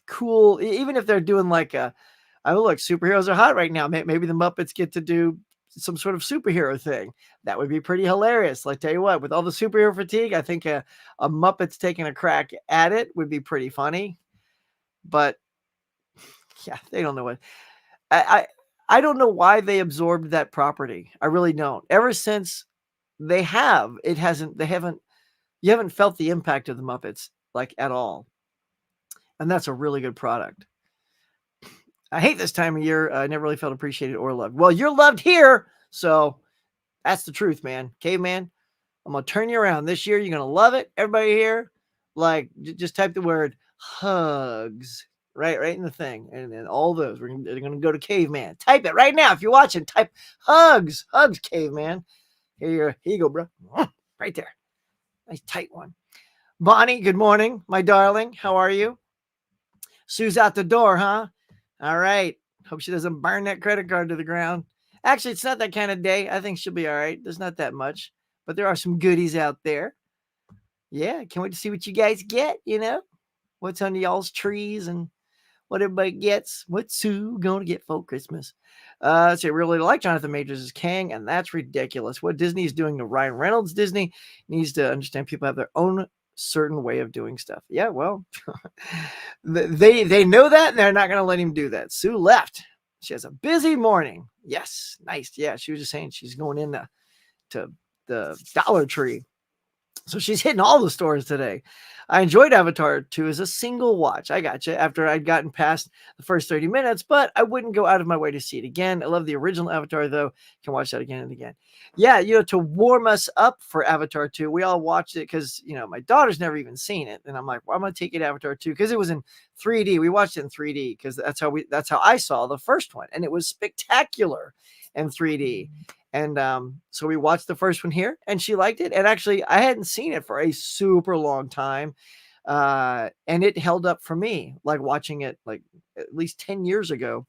cool, even if they're doing like look, superheroes are hot right now. Maybe the Muppets get to do some sort of superhero thing. That would be pretty hilarious. Like, tell you what, with all the superhero fatigue, I think a Muppets taking a crack at it would be pretty funny. But yeah, they don't know what I don't know why they absorbed that property. I really don't. Ever since they have, you haven't felt the impact of the Muppets like at all. And that's a really good product. I hate this time of year. I never really felt appreciated or loved. Well, you're loved here. So that's the truth, man. Caveman, I'm going to turn you around. This year, you're going to love it. Everybody here, like, just type the word hugs right in the thing. And then all those, they're going to go to Caveman. Type it right now. If you're watching, type hugs, Caveman. Here you go, bro. Right there. Nice tight one. Bonnie, good morning, my darling. How are you? Sue's out the door, huh? All right. Hope she doesn't burn that credit card to the ground. Actually, it's not that kind of day. I think she'll be all right. There's not that much, but there are some goodies out there. Yeah, can't wait to see what you guys get, you know? What's under y'all's trees and what everybody gets. What's Sue going to get for Christmas? So I really like Jonathan Majors as Kang, and that's ridiculous. What Disney is doing to Ryan Reynolds, Disney needs to understand people have their own certain way of doing stuff. Yeah, well, they know that, and they're not going to let him do that. Sue left. She has a busy morning. Yes, nice. Yeah, she was just saying she's going in to the Dollar Tree. So she's hitting all the stores today. I enjoyed Avatar 2 as a single watch. I got you after I'd gotten past the first 30 minutes, but I wouldn't go out of my way to see it again. I love the original Avatar, though. Can watch that again and again. Yeah, you know, to warm us up for Avatar 2, we all watched it because, you know, my daughter's never even seen it. And I'm like, well, I'm going to take it Avatar 2 because it was in 3D. We watched it in 3D because that's how I saw the first one. And it was spectacular in 3D. And so we watched the first one here and she liked it. And actually, I hadn't seen it for a super long time. And it held up for me, like watching it like at least 10 years ago.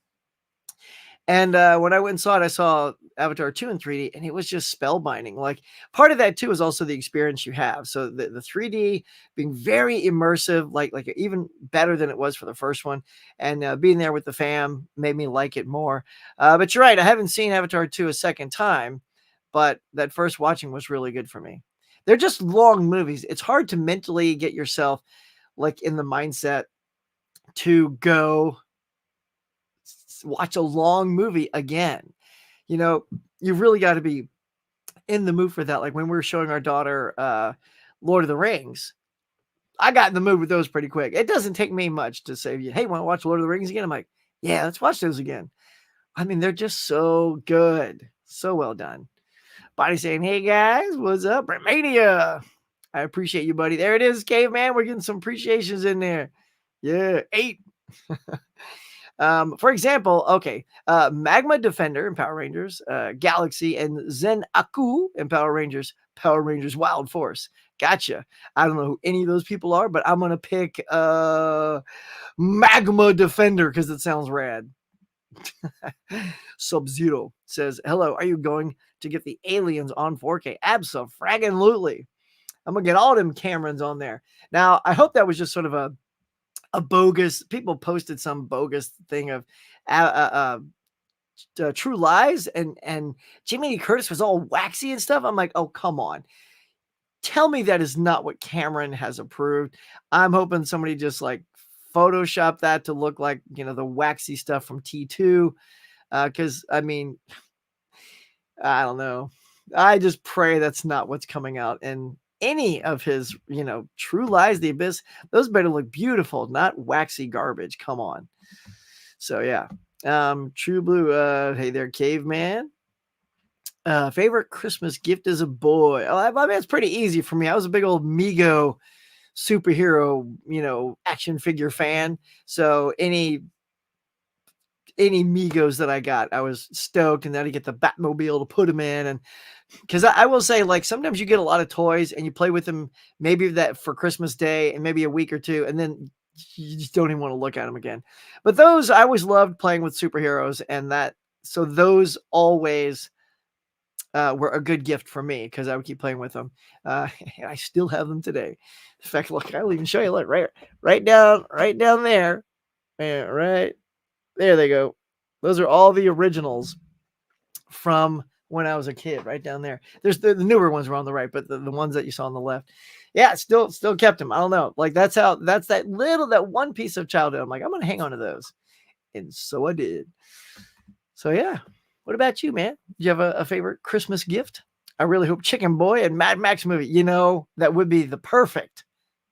And when I went and saw it, I saw Avatar 2 in 3D, and it was just spellbinding. Like, part of that too is also the experience you have. So the 3D being very immersive, like even better than it was for the first one, and being there with the fam made me like it more. But you're right, I haven't seen Avatar 2 a second time, but that first watching was really good for me. They're just long movies. It's hard to mentally get yourself like in the mindset to go watch a long movie again. You know, you really got to be in the mood for that. Like when we were showing our daughter Lord of the Rings, I got in the mood with those pretty quick. It doesn't take me much to say, hey, want to watch Lord of the Rings again? I'm like, yeah, let's watch those again. I mean, they're just so good. So well done. Body saying, hey guys, what's up? Romania. I appreciate you, buddy. There it is, caveman. We're getting some appreciations in there. Yeah, 8. For example, okay, Magma Defender in Power Rangers, Galaxy, and Zen Aku in Power Rangers Wild Force. Gotcha. I don't know who any of those people are, but I'm gonna pick Magma Defender because it sounds rad. Sub-Zero says, hello, are you going to get the aliens on 4K? Abso-fraggin-lutely. I'm gonna get all them Camerons on there. Now, I hope that was just sort of a bogus, people posted some bogus thing of True Lies, and Jimmy Lee Curtis was all waxy and stuff. I'm like, oh, come on. Tell me that is not what Cameron has approved. I'm hoping somebody just like Photoshop that to look like, you know, the waxy stuff from T2. Because, I mean, I don't know. I just pray that's not what's coming out. And any of his, you know, True Lies, The Abyss, those better look beautiful, not waxy garbage. Come on. So yeah. True Blue, hey there, caveman. Favorite Christmas gift as a boy. Oh, I mean, it's pretty easy for me. I was a big old Mego superhero, you know, action figure fan. So any Migos that I got, I was stoked, and then I get the Batmobile to put them in. And because I will say, like, sometimes you get a lot of toys and you play with them maybe that for Christmas Day and maybe a week or two, and then you just don't even want to look at them again. But those, I always loved playing with superheroes, and that, so those always were a good gift for me because I would keep playing with them. And I still have them today. In fact, look, I'll even show you. Look, right down there. Yeah, right there they go. Those are all the originals from when I was a kid, right down there. There's the newer ones were on the right, but the ones that you saw on the left, yeah, still kept them. I don't know. Like that's that one piece of childhood. I'm like, I'm gonna hang on to those. And so I did. So yeah. What about you, man? Do you have a favorite Christmas gift? I really hope Chicken Boy and Mad Max movie. You know, that would be the perfect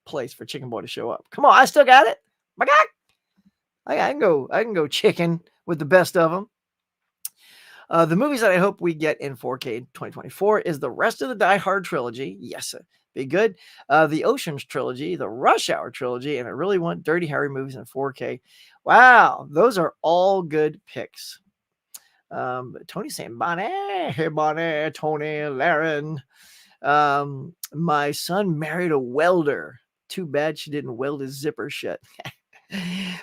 place for Chicken Boy to show up. Come on, I still got it. My God. I can go chicken with the best of them. The movies that I hope we get in 4K 2024 is the rest of the Die Hard trilogy. Yes, be good. The Ocean's trilogy, the Rush Hour trilogy, and I really want Dirty Harry movies in 4K. Wow, those are all good picks. Tony saying, Bonnie, hey Bonnie, Tony, Laren. My son married a welder. Too bad she didn't weld his zipper shut.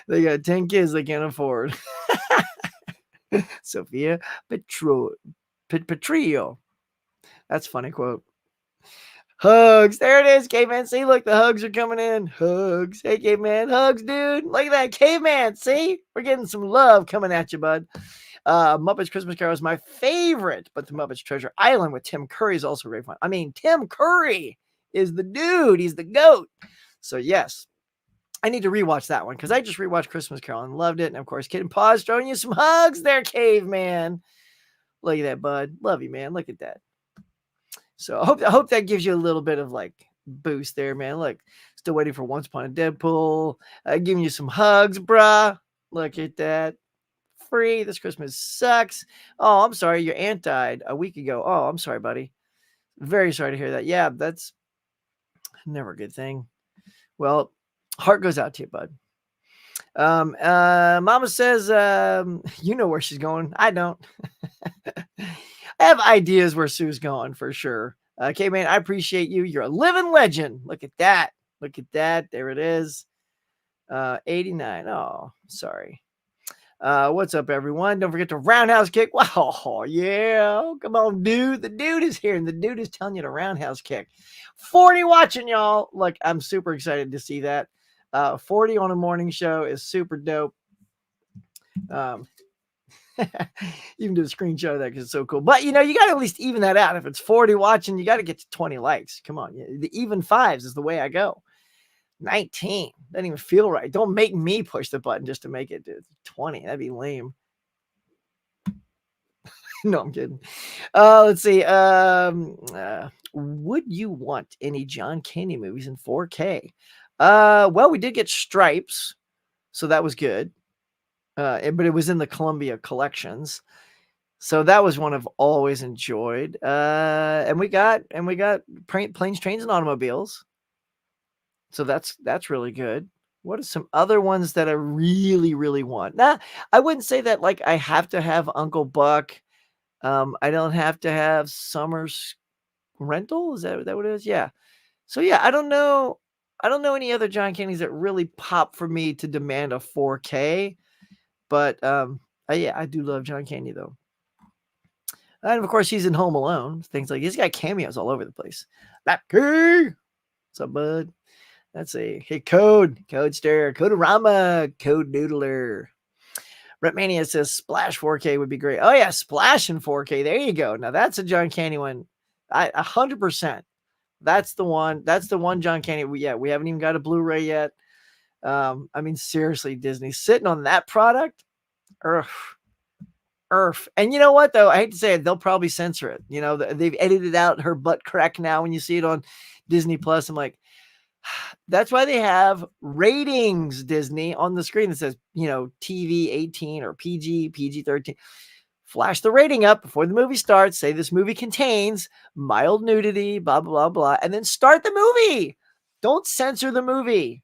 They got 10 kids they can't afford. Sophia Petrillo. That's a funny quote. Hugs. There it is, caveman. See, look, the hugs are coming in. Hugs. Hey, caveman. Hugs, dude. Look at that, caveman. See? We're getting some love coming at you, bud. Muppets Christmas Carol is my favorite, but the Muppets Treasure Island with Tim Curry is also very fun. I mean, Tim Curry is the dude. He's the GOAT. So, yes. I need to rewatch that one because I just rewatched Christmas Carol and loved it. And of course, Kid and Paws throwing you some hugs there, caveman. Look at that, bud. Love you, man. Look at that. So I hope that gives you a little bit of like boost there, man. Look, still waiting for Once Upon a Deadpool. Giving you some hugs, bruh. Look at that. Free. This Christmas sucks. Oh, I'm sorry. Your aunt died a week ago. Oh, I'm sorry, buddy. Very sorry to hear that. Yeah, that's never a good thing. Well, heart goes out to you, bud. Mama says, you know where she's going. I don't. I have ideas where Sue's going for sure. Okay, man, I appreciate you. You're a living legend. Look at that. Look at that. There it is. 89. Oh, sorry. What's up, everyone? Don't forget to roundhouse kick. Wow, yeah. Come on, dude. The dude is here, and the dude is telling you to roundhouse kick. 40 watching, y'all. Look, I'm super excited to see that. 40 on a morning show is super dope. You can do a screenshot of that because it's so cool. But you got to at least even that out. If it's 40 watching, you got to get to 20 likes. Come on. The even fives is the way I go. 19 doesn't even feel right. Don't make me push the button just to make it 20. That'd be lame. No, I'm kidding. Let's see. Would you want any John Candy movies in 4K? Well, we did get Stripes, so that was good. But it was in the Columbia collections, so that was one I've always enjoyed. And we got Planes, Trains, and Automobiles. So that's really good. What are some other ones that I really, really want? Nah, I wouldn't say that like I have to have Uncle Buck. I don't have to have Summer's Rental. Is that what it is? Yeah. So yeah, I don't know. I don't know any other John Candies that really pop for me to demand a 4K. But yeah, I do love John Candy though. And of course, he's in Home Alone. Things like he's got cameos all over the place. Lappy, what's up, bud? Let's see. Hey, Codester, Codorama, Code Noodler. Retmania says Splash 4K would be great. Oh yeah, Splash in 4K. There you go. Now that's a John Candy one. 100%. That's the one. That's the one John Candy. We haven't even got a Blu-ray yet. I mean, seriously, Disney sitting on that product. And you know what though? I hate to say it, they'll probably censor it. They've edited out her butt crack now when you see it on Disney Plus. I'm like, that's why they have ratings, Disney, on the screen that says, TV 18 or PG 13. Flash the rating up before the movie starts. Say this movie contains mild nudity, blah, blah, blah, and then start the movie. Don't censor the movie.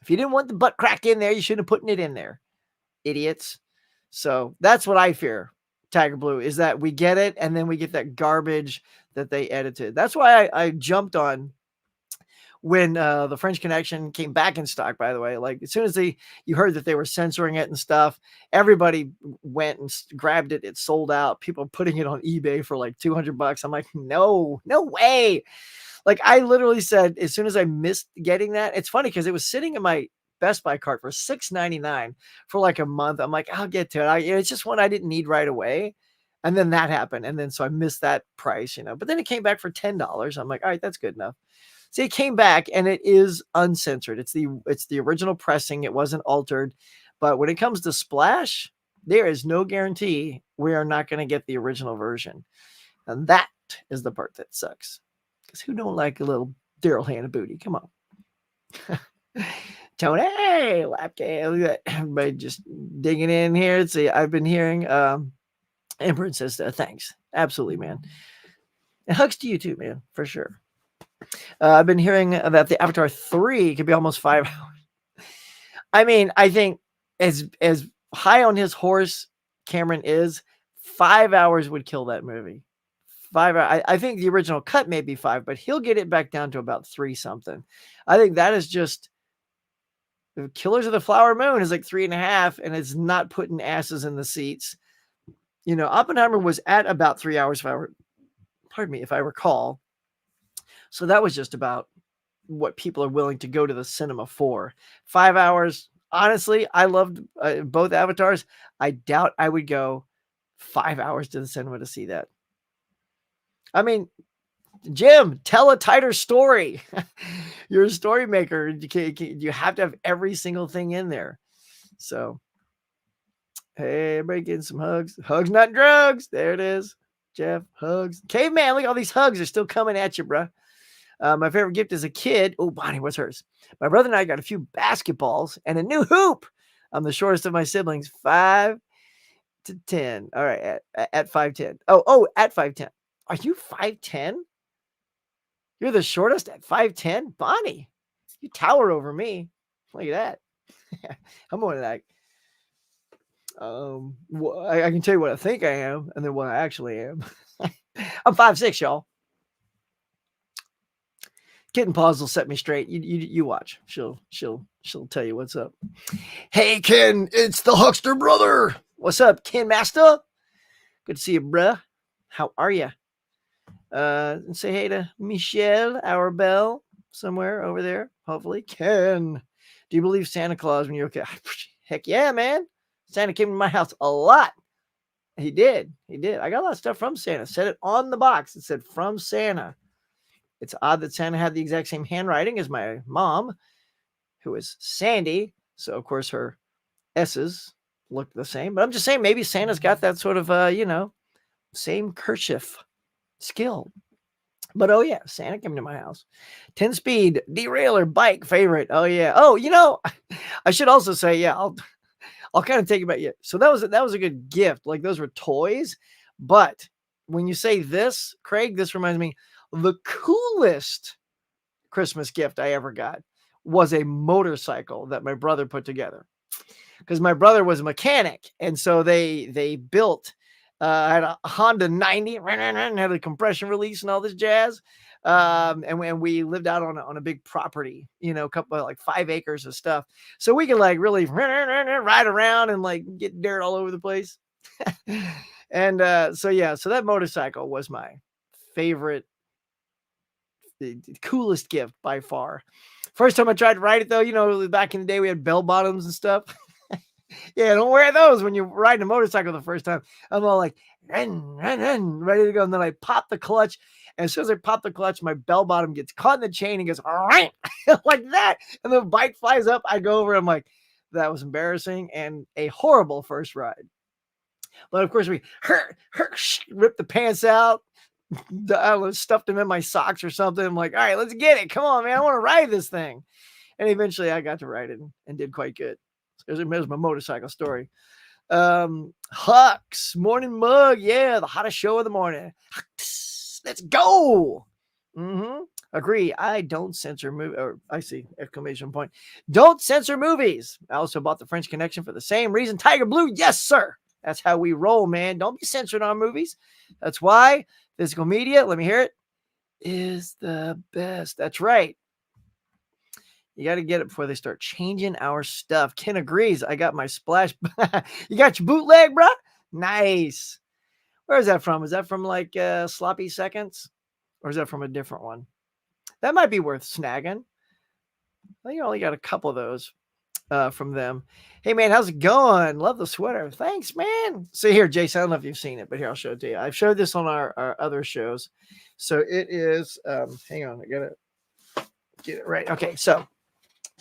If you didn't want the butt crack in there, you shouldn't have put it in there. Idiots. So that's what I fear, Tiger Blue, is that we get it and then we get that garbage that they edited. That's why I jumped on when the French Connection came back in stock, by the way. Like as soon as you heard that they were censoring it and stuff, everybody went and grabbed it. It sold out. People putting it on eBay for like $200. I'm like, no way. Like I literally said, as soon as I missed getting that, it's funny because it was sitting in my Best Buy cart for $6.99 for like a month. I'm like, I'll get to it. It's just one I didn't need right away. And then that happened. And then so I missed that price, but then it came back for $10. I'm like, all right, that's good enough. See, it came back and it is uncensored. It's the original pressing. It wasn't altered. But when it comes to Splash, there is no guarantee we are not going to get the original version. And that is the part that sucks. Because who don't like a little Daryl Hannah booty? Come on. Tony, Lapke, look at that. Everybody just digging in here. Let's see, I've been hearing Emperor says thanks. Absolutely, man. And hugs to you too, man, for sure. I've been hearing that the Avatar 3 could be almost 5 hours. I mean, I think as high on his horse Cameron is, 5 hours would kill that movie. 5 hours. I think the original cut may be 5, but he'll get it back down to about 3 something. I think that is just Killers of the Flower Moon is like 3.5, and it's not putting asses in the seats. Oppenheimer was at about 3 hours, if I recall. So that was just about what people are willing to go to the cinema for. 5 hours. Honestly, I loved both Avatars. I doubt I would go 5 hours to the cinema to see that. I mean, Jim, tell a tighter story. You're a story maker. You have to have every single thing in there. So, hey, everybody getting some hugs. Hugs, not drugs. There it is. Jeff, hugs. Caveman, look, all these hugs are still coming at you, bro. My favorite gift as a kid. Oh, Bonnie, what's hers? My brother and I got a few basketballs and a new hoop. I'm the shortest of my siblings, 5 to 10. All right, at 5'10". Oh, at 5'10". Are you 5'10"? You're the shortest at 5'10"? Bonnie, you tower over me. Look at that. I'm more like, I can tell you what I think I am and then what I actually am. I'm 5'6", y'all. Kitten Paws will set me straight. You watch. She'll tell you what's up. Hey Ken, it's the Huckster brother. What's up, Ken Master? Good to see you, bruh. How are you? And say hey to Michelle, our belle, somewhere over there. Hopefully, Ken. Do you believe Santa Claus when you're okay? Heck yeah, man. Santa came to my house a lot. He did. I got a lot of stuff from Santa. Said it on the box. It said from Santa. It's odd that Santa had the exact same handwriting as my mom, who is Sandy. So, of course, her S's look the same. But I'm just saying, maybe Santa's got that sort of, same kerchief skill. But oh, yeah, Santa came to my house. 10-speed, derailleur, bike, favorite. Oh, yeah. Oh, I should also say, yeah, I'll kind of take it back. Yeah. So that was a good gift. Like those were toys. But when you say this, Craig, this reminds me, the coolest Christmas gift I ever got was a motorcycle that my brother put together. Because my brother was a mechanic. And so they built had a Honda 90, had a compression release and all this jazz. And we lived out on a big property, a couple of like 5 acres of stuff. So we could like really ride around and like get dirt all over the place. And so that motorcycle was my favorite, the coolest gift by far. First time I tried to ride it though, back in the day we had bell bottoms and stuff. Yeah, don't wear those when you're riding a motorcycle the first time. I'm all like, ready to go. And then I pop the clutch. And as soon as I pop the clutch, my bell bottom gets caught in the chain and goes, all right, like that. And the bike flies up. I go over. I'm like, that was embarrassing and a horrible first ride. But of course, we ripped the pants out. I stuffed them in my socks or something. I'm like, all right, let's get it. Come on, man. I want to ride this thing. And eventually I got to ride it and did quite good. It was my motorcycle story. Hux, morning mug. Yeah, the hottest show of the morning. Hux, let's go. Agree. I don't censor movie. Or I see, exclamation point. Don't censor movies. I also bought The French Connection for the same reason. Tiger Blue. Yes, sir. That's how we roll, man. Don't be censored on movies. That's why physical media, let me hear it, is the best. That's right. You got to get it before they start changing our stuff. Ken agrees. I got my splash. You got your bootleg, bro? Nice. Where is that from? Is that from like Sloppy Seconds? Or is that from a different one? That might be worth snagging. I think I only got a couple of those from them. Hey, man, how's it going? Love the sweater. Thanks, man. So here, Jason, I don't know if you've seen it, but here, I'll show it to you. I've showed this on our other shows. So it is, hang on, I got to get it right. Okay, so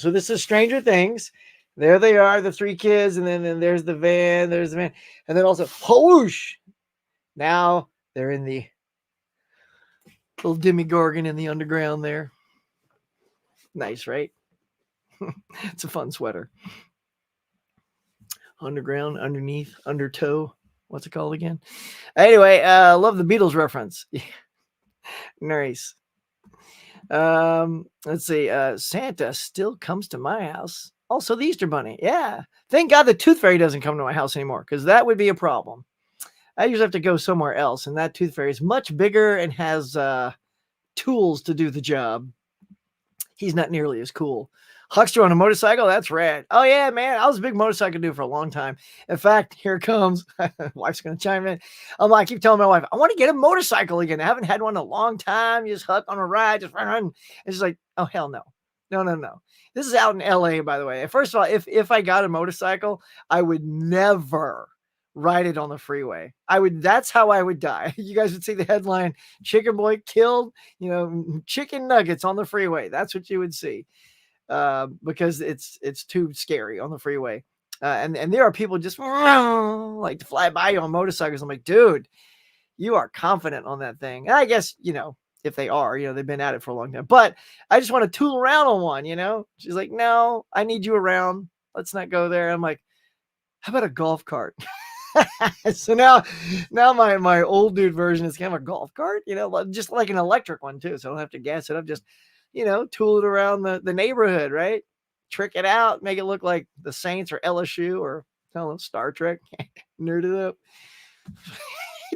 this is Stranger Things. There they are, the 3 kids, and then there's the van, and then also whoosh. Now they're in the little Demogorgon in the underground there. Nice, right? It's a fun sweater. Underground, underneath, undertow. What's it called again? Anyway, love the Beatles reference. Nice. Let's see. Santa still comes to my house. Also, the Easter Bunny. Yeah. Thank God the Tooth Fairy doesn't come to my house anymore, because that would be a problem. I usually have to go somewhere else, and that Tooth Fairy is much bigger and has tools to do the job. He's not nearly as cool. Huckster on a motorcycle? That's rad. Oh, yeah, man. I was a big motorcycle dude for a long time. In fact, here it comes. Wife's going to chime in. I keep telling my wife, I want to get a motorcycle again. I haven't had one in a long time. You just huck on a ride, just run. And she's like, oh, hell no. No. This is out in LA, by the way. First of all, if I got a motorcycle, I would never ride it on the freeway. That's how I would die. You guys would see the headline, Chicken Boy killed, chicken nuggets on the freeway. That's what you would see. Because it's too scary on the freeway. And there are people just like to fly by you on motorcycles. I'm like, dude, you are confident on that thing. And I guess, if they are, they've been at it for a long time, but I just want to tool around on one, She's like, no, I need you around. Let's not go there. I'm like, how about a golf cart? So now my old dude version is kind of a golf cart, just like an electric one too. So I don't have to gas it up. Just, tool it around the neighborhood, right? Trick it out, make it look like the Saints or LSU or I don't know, Star Trek. Nerd it up.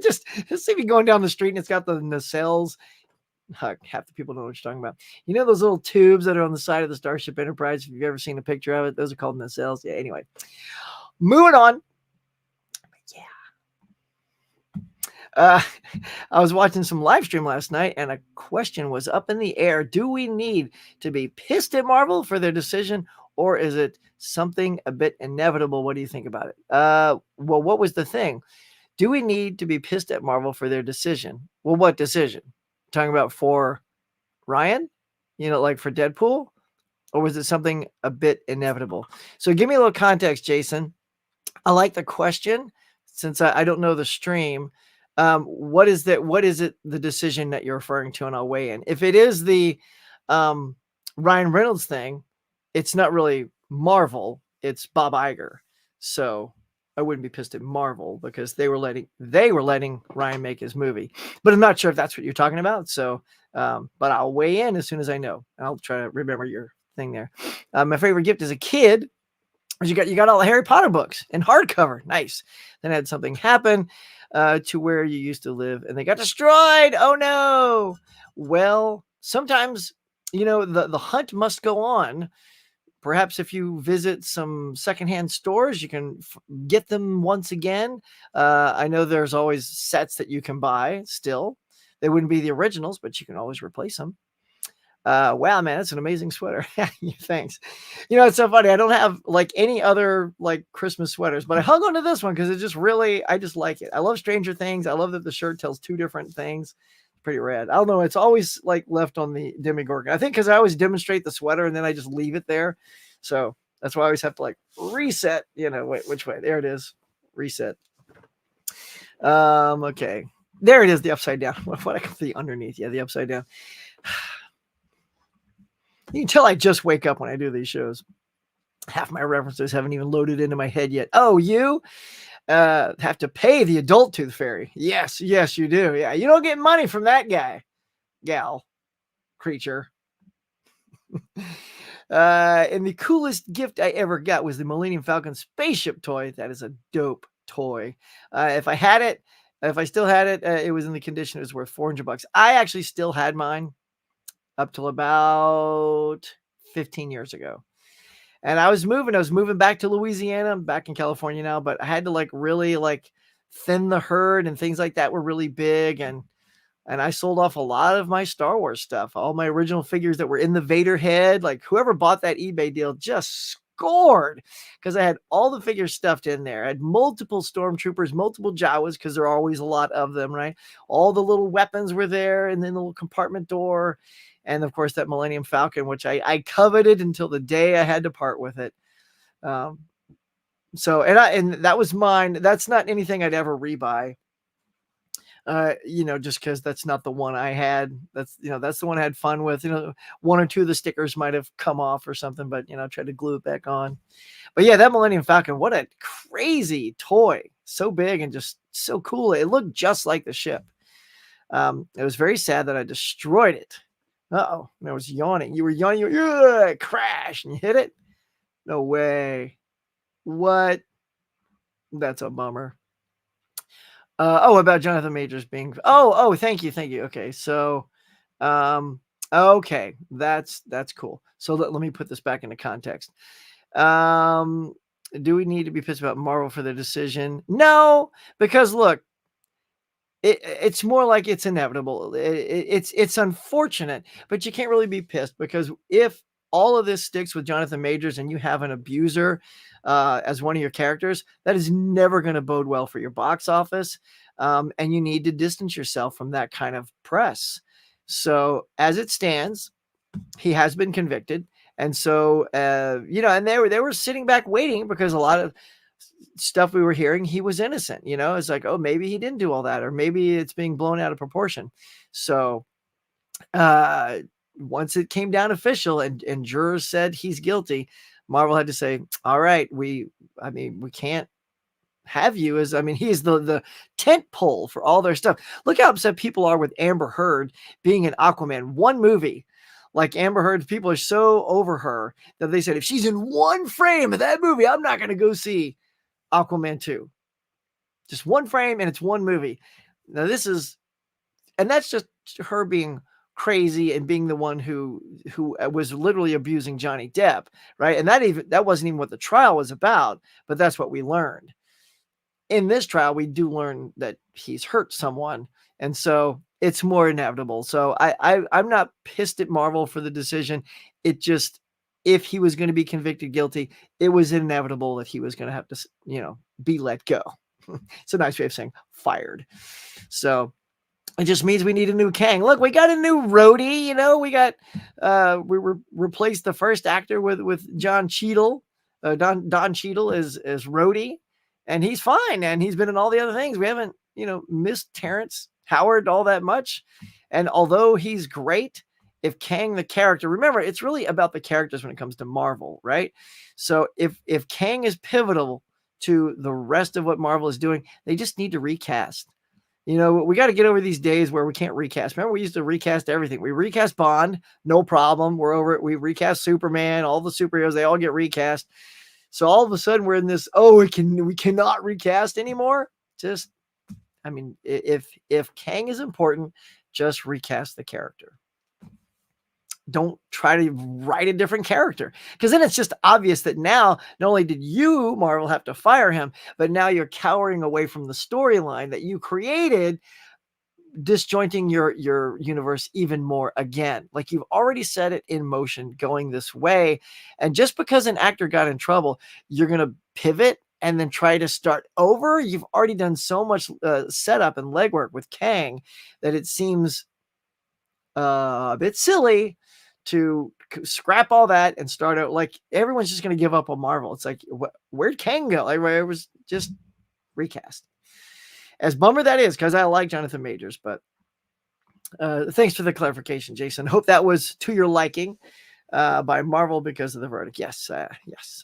just see me going down the street and it's got the nacelles Half the people know what you're talking about. You know those little tubes that are on the side of the Starship Enterprise? If you've ever seen a picture of it, those are called nacelles. Yeah, anyway. Moving on. Yeah. I was watching some live stream last night, and a question was up in the air. Do we need to be pissed at Marvel for their decision, or is it something a bit inevitable? What do you think about it? Well, what was the thing? Do we need to be pissed at Marvel for their decision? Well, what decision? Talking about for Ryan? Like for Deadpool? Or was it something a bit inevitable? So give me a little context, Jason. I like the question since I don't know the stream. What is that? What is it? The decision that you're referring to, and I'll weigh in. If it is the Ryan Reynolds thing, it's not really Marvel. It's Bob Iger. So I wouldn't be pissed at Marvel because they were letting Ryan make his movie. But I'm not sure if that's what you're talking about. So, but I'll weigh in as soon as I know. I'll try to remember your thing there. My favorite gift as a kid. You got all the Harry Potter books in hardcover. Nice. Then had something happen to where you used to live, and they got destroyed. Oh no. Well, sometimes the hunt must go on. Perhaps if you visit some secondhand stores, you can get them once again. I know there's always sets that you can buy still. They wouldn't be the originals, but you can always replace them. Wow, man, that's an amazing sweater. Thanks. It's so funny. I don't have like any other like Christmas sweaters, but I hung on to this one because I just like it. I love Stranger Things. I love that the shirt tells two different things. Pretty rad. I don't know. It's always like left on the Demogorgon. I think because I always demonstrate the sweater and then I just leave it there. So that's why I always have to like reset, wait, which way? There it is. Reset. Okay. There it is. The upside down. What I can see underneath. Yeah, the upside down. You can tell I just wake up when I do these shows. Half my references haven't even loaded into my head yet. Oh, you have to pay the adult tooth fairy. Yes, you do. Yeah, you don't get money from that guy, gal, creature. And the coolest gift I ever got was the Millennium Falcon spaceship toy. That is a dope toy. If I still had it, it was in the condition it was worth $400. I actually still had mine up till about 15 years ago. And I was moving back to Louisiana. I'm back in California now, but I had to like really like thin the herd, and things like that were really big. And I sold off a lot of my Star Wars stuff, all my original figures that were in the Vader head. Like whoever bought that eBay deal just scored because I had all the figures stuffed in there. I had multiple stormtroopers, multiple Jawas because there are always a lot of them, right? All the little weapons were there, and then the little compartment door. And of course, that Millennium Falcon, which I coveted until the day I had to part with it. And that was mine. That's not anything I'd ever rebuy. Just because that's not the one I had. That's the one I had fun with. One or two of the stickers might have come off or something, but I tried to glue it back on. But yeah, that Millennium Falcon, what a crazy toy! So big and just so cool. It looked just like the ship. It was very sad that I destroyed it. Uh-oh, I was yawning. You were yawning. You were, crash, and you hit it? No way. What? That's a bummer. About Jonathan Majors being... Oh, thank you. Okay, so... okay, that's cool. So let me put this back into context. Do we need to be pissed about Marvel for their decision? No, because look, it's more like it's inevitable. It's unfortunate, but you can't really be pissed because if all of this sticks with Jonathan Majors and you have an abuser as one of your characters, that is never going to bode well for your box office. And you need to distance yourself from that kind of press. So as it stands, he has been convicted. And so, and they were sitting back waiting because a lot of stuff we were hearing, he was innocent. It's like, oh, maybe he didn't do all that, or maybe it's being blown out of proportion. So once it came down official and jurors said he's guilty, Marvel had to say, all right, we can't have you as, he's the tent pole for all their stuff. Look how upset people are with Amber Heard being in Aquaman, one movie. Like Amber Heard, people are so over her that they said, if she's in one frame of that movie, I'm not going to go see Aquaman 2. Just one frame and it's one movie. Now that's just her being crazy and being the one who was literally abusing Johnny Depp, right? And that wasn't even what the trial was about, but that's what we learned. In this trial, we do learn that he's hurt someone, and so it's more inevitable. So I'm not pissed at Marvel for the decision. It just, if he was going to be convicted guilty, it was inevitable that he was going to have to, be let go. It's a nice way of saying fired. So it just means we need a new Kang. Look, we got a new Rhodey. We got replaced the first actor with John Cheadle, Don Cheadle as Rhodey, and he's fine. And he's been in all the other things. We haven't missed Terrence Howard all that much. And although he's great, if Kang the character, remember, it's really about the characters when it comes to Marvel, right? So if Kang is pivotal to the rest of what Marvel is doing, they just need to recast. We got to get over these days where we can't recast. Remember, we used to recast everything. We recast Bond, no problem. We're over it. We recast Superman, all the superheroes, they all get recast. So all of a sudden we're in this, we cannot recast anymore. Just, if Kang is important, just recast the character. Don't try to write a different character, because then it's just obvious that now not only did you, Marvel, have to fire him, but now you're cowering away from the storyline that you created, disjointing your universe even more again. Like, you've already set it in motion going this way, and just because an actor got in trouble, you're going to pivot and then try to start over. You've already done so much setup and legwork with Kang that it seems a bit silly to scrap all that and start out. Like, everyone's just going to give up on Marvel. It's like, where'd Kang go? Like, it was just recast. As bummer that is, because I like Jonathan Majors, but thanks for the clarification, Jason. Hope that was to your liking by Marvel because of the verdict. Yes,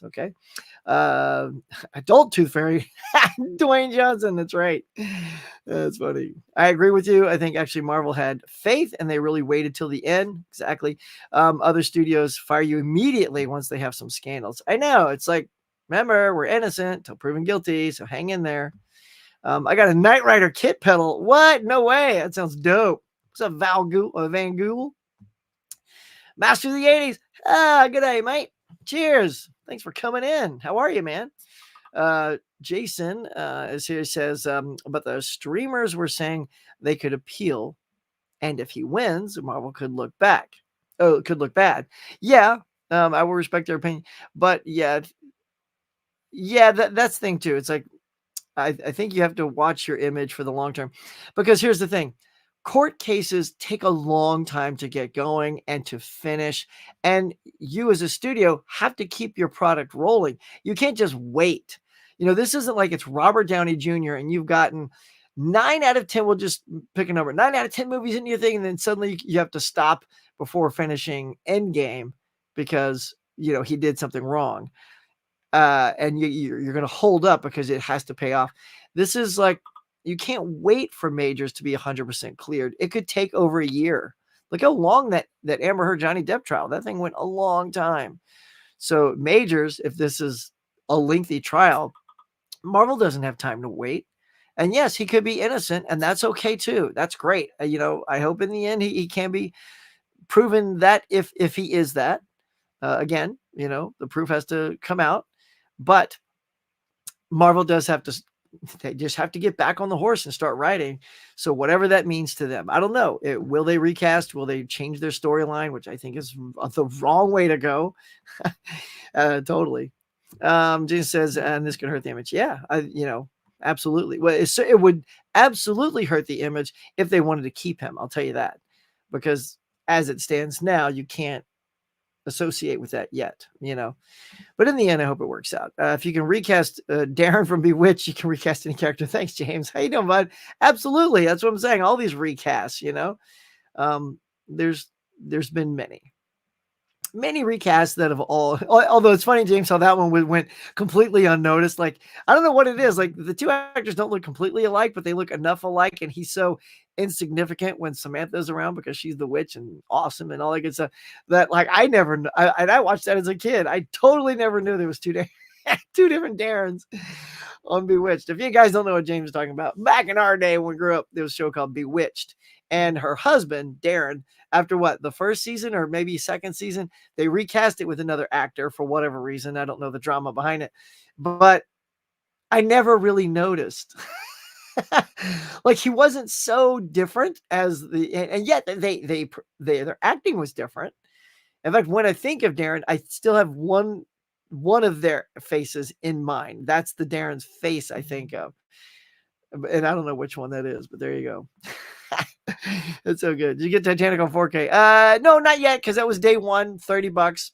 okay. Adult Tooth Fairy, Dwayne Johnson, that's right. That's funny. I agree with you. I think actually Marvel had faith and they really waited till the end. Exactly. Other studios fire you immediately once they have some scandals. I know. It's like, remember, we're innocent till proven guilty, so hang in there. I got a Knight Rider kit pedal. What? No way. That sounds dope. What's up, Van Gool? Master of the 80s. Good day, mate. Cheers. Thanks for coming in. How are you, man? Jason is here, says, but the streamers were saying they could appeal, and if he wins, Marvel could look back. Oh, it could look bad. Yeah, I will respect their opinion. But yeah, that's the thing too. It's like, I think you have to watch your image for the long term, because here's the thing. Court cases take a long time to get going and to finish. And you as a studio have to keep your product rolling. You can't just wait. This isn't like it's Robert Downey Jr. and you've gotten 9 out of 10, we'll just pick a number, 9 out of 10 movies into your thing. And then suddenly you have to stop before finishing Endgame because, he did something wrong. And you're going to hold up because it has to pay off. This is like, you can't wait for Majors to be 100% cleared. It could take over a year. Look how long that Amber Heard Johnny Depp trial, that thing went a long time. So Majors, if this is a lengthy trial, Marvel doesn't have time to wait. And yes, he could be innocent, and that's okay too. That's great. I hope in the end he can be proven that if he is that. Again, the proof has to come out. But Marvel does have to, they just have to get back on the horse and start writing. So whatever that means to them, I don't know. Will they recast? Will they change their storyline, which I think is the wrong way to go? Totally. James says, and this could hurt the image. Yeah, absolutely. Well, it would absolutely hurt the image if they wanted to keep him. I'll tell you that, because as it stands now, you can't associate with that yet, but in the end, I hope it works out. If you can recast Darren from Bewitched, you can recast any character. Thanks, James. How you doing, bud? Absolutely. That's what I'm saying. All these recasts, there's been many recasts that have although it's funny, James, how that one went completely unnoticed. Like, I don't know what it is. Like, the two actors don't look completely alike, but they look enough alike. And he's so insignificant when Samantha's around because she's the witch and awesome and all that good stuff that, like, I watched that as a kid. I totally never knew there was two different Darrens on Bewitched. If you guys don't know what James is talking about, back in our day when we grew up, there was a show called Bewitched. and her husband, Darren, after what, the first season or maybe second season, they recast it with another actor for whatever reason. I don't know the drama behind it, but I never really noticed. Like he wasn't so different as and yet their acting was different. In fact, when I think of Darren, I still have one of their faces in mind. That's the Darren's face I think of. And I don't know which one that is, but there you go. That's so good. Did you get Titanic on 4K? No, not yet, because that was day one, $30.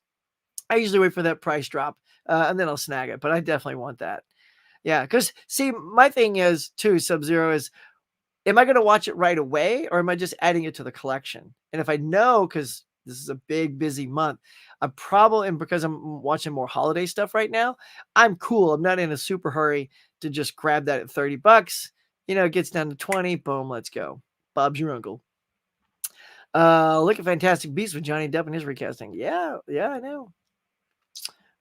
I usually wait for that price drop, and then I'll snag it. But I definitely want that. Yeah, because see, my thing is too, Sub-Zero is, am I going to watch it right away, or am I just adding it to the collection? And if I know, because this is a big, busy month, I'm probably, and because I'm watching more holiday stuff right now, I'm cool. I'm not in a super hurry to just grab that at $30. It gets down to 20. Boom, let's go. Bob's your uncle. Look at Fantastic Beasts with Johnny Depp and his recasting. Yeah, I know.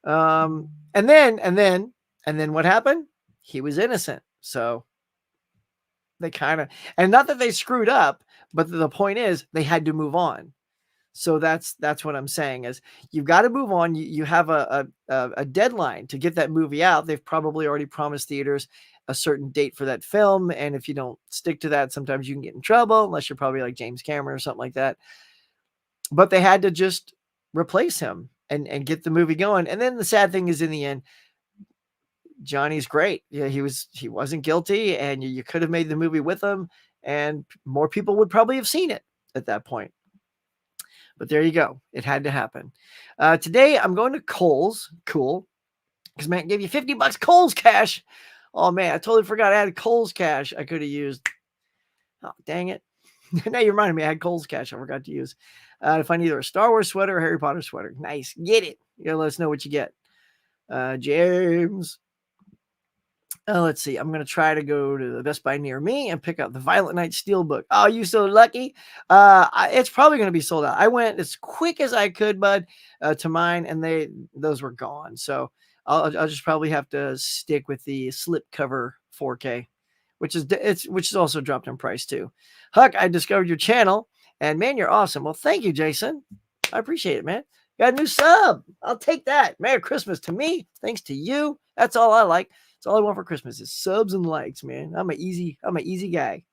And then what happened? He was innocent. So they kind of, and not that they screwed up, but the point is they had to move on. So that's what I'm saying is you've got to move on. You have a deadline to get that movie out. They've probably already promised theaters a certain date for that film. And if you don't stick to that, sometimes you can get in trouble, unless you're probably like James Cameron or something like that. But they had to just replace him and get the movie going. And then the sad thing is, in the end, Johnny's great. Yeah, he wasn't guilty, and you could have made the movie with him, and more people would probably have seen it at that point. But there you go. It had to happen. Today I'm going to Kohl's. Cool. Because man gave you $50 Kohl's cash. Oh man, I totally forgot I had Kohl's cash I could have used. Oh, dang it. Now you reminded me I had Kohl's cash I forgot to use. To find either a Star Wars sweater or Harry Potter sweater. Nice. Get it. You gotta let us know what you get. James. Let's see. I'm going to try to go to the Best Buy near me and pick up the Violent Night Steelbook. Oh, you so lucky. It's probably going to be sold out. I went as quick as I could, bud, to mine, and those were gone. So I'll just probably have to stick with the slipcover 4K, which is also dropped in price too. Huck, I discovered your channel, and man, you're awesome. Well, thank you, Jason. I appreciate it, man. Got a new sub. I'll take that. Merry Christmas to me. Thanks to you. That's all I like. That's all I want for Christmas is subs and likes, man. I'm an easy guy.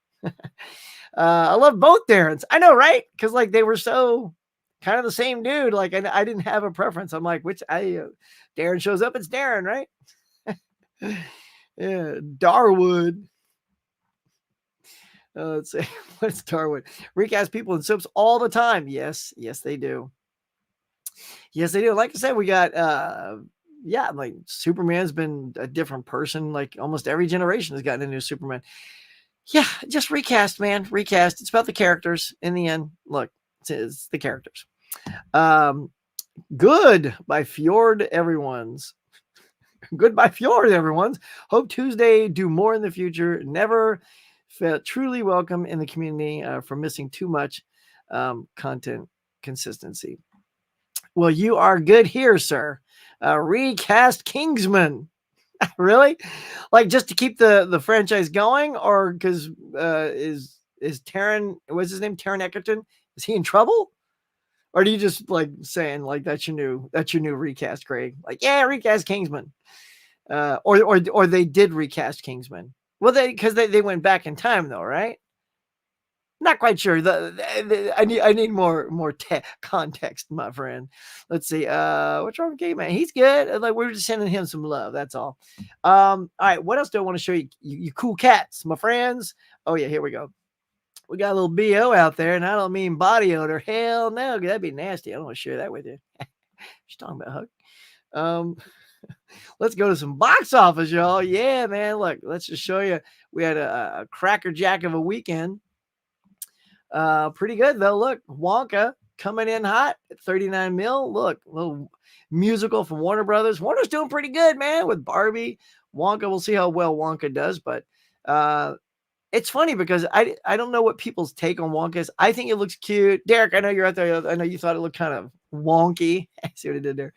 I love both Darrens. I know, right? Because like they were so kind of the same dude. Like I didn't have a preference. I'm like, Darren shows up, it's Darren, right? Yeah, Darwood. Let's see. What's Darwood? Recast people in soaps all the time. Yes, they do. Yes, they do. Like I said, we got like Superman's been a different person. Like almost every generation has gotten a new Superman. Yeah, just recast, man. Recast. It's about the characters in the end. Look, it's the characters. Good by Fjord, everyone's. Goodbye, Fjord, everyone's. Hope Tuesday do more in the future. Never felt truly welcome in the community for missing too much content consistency. Well, you are good here, sir. Recast Kingsman. Really? Like just to keep the franchise going, or because is Taron, what's his name? Taron Egerton? Is he in trouble? Or do you just like saying like that's your new recast, Craig? Like, yeah, recast Kingsman. Or they did recast Kingsman. Well, because they went back in time though, right? Not quite sure. I need more context, my friend. Let's see. What's wrong with Gay Man? He's good. Like we're just sending him some love. That's all. All right. What else do I want to show you? You cool cats, my friends. Oh yeah, here we go. We got a little BO out there, and I don't mean body odor. Hell no, that'd be nasty. I don't want to share that with you. What you talking about, Huck? Let's go to some box office, y'all. Yeah, man. Look, let's just show you. We had a crackerjack of a weekend. Pretty good though. Look, Wonka coming in hot at 39 mil. Look, a little musical from Warner Brothers. Warner's doing pretty good, man, with Barbie. Wonka, we'll see how well Wonka does, but it's funny because I don't know what people's take on Wonka is. I think it looks cute. Derek, I know you're out there. I know you thought it looked kind of wonky. I see what I did there.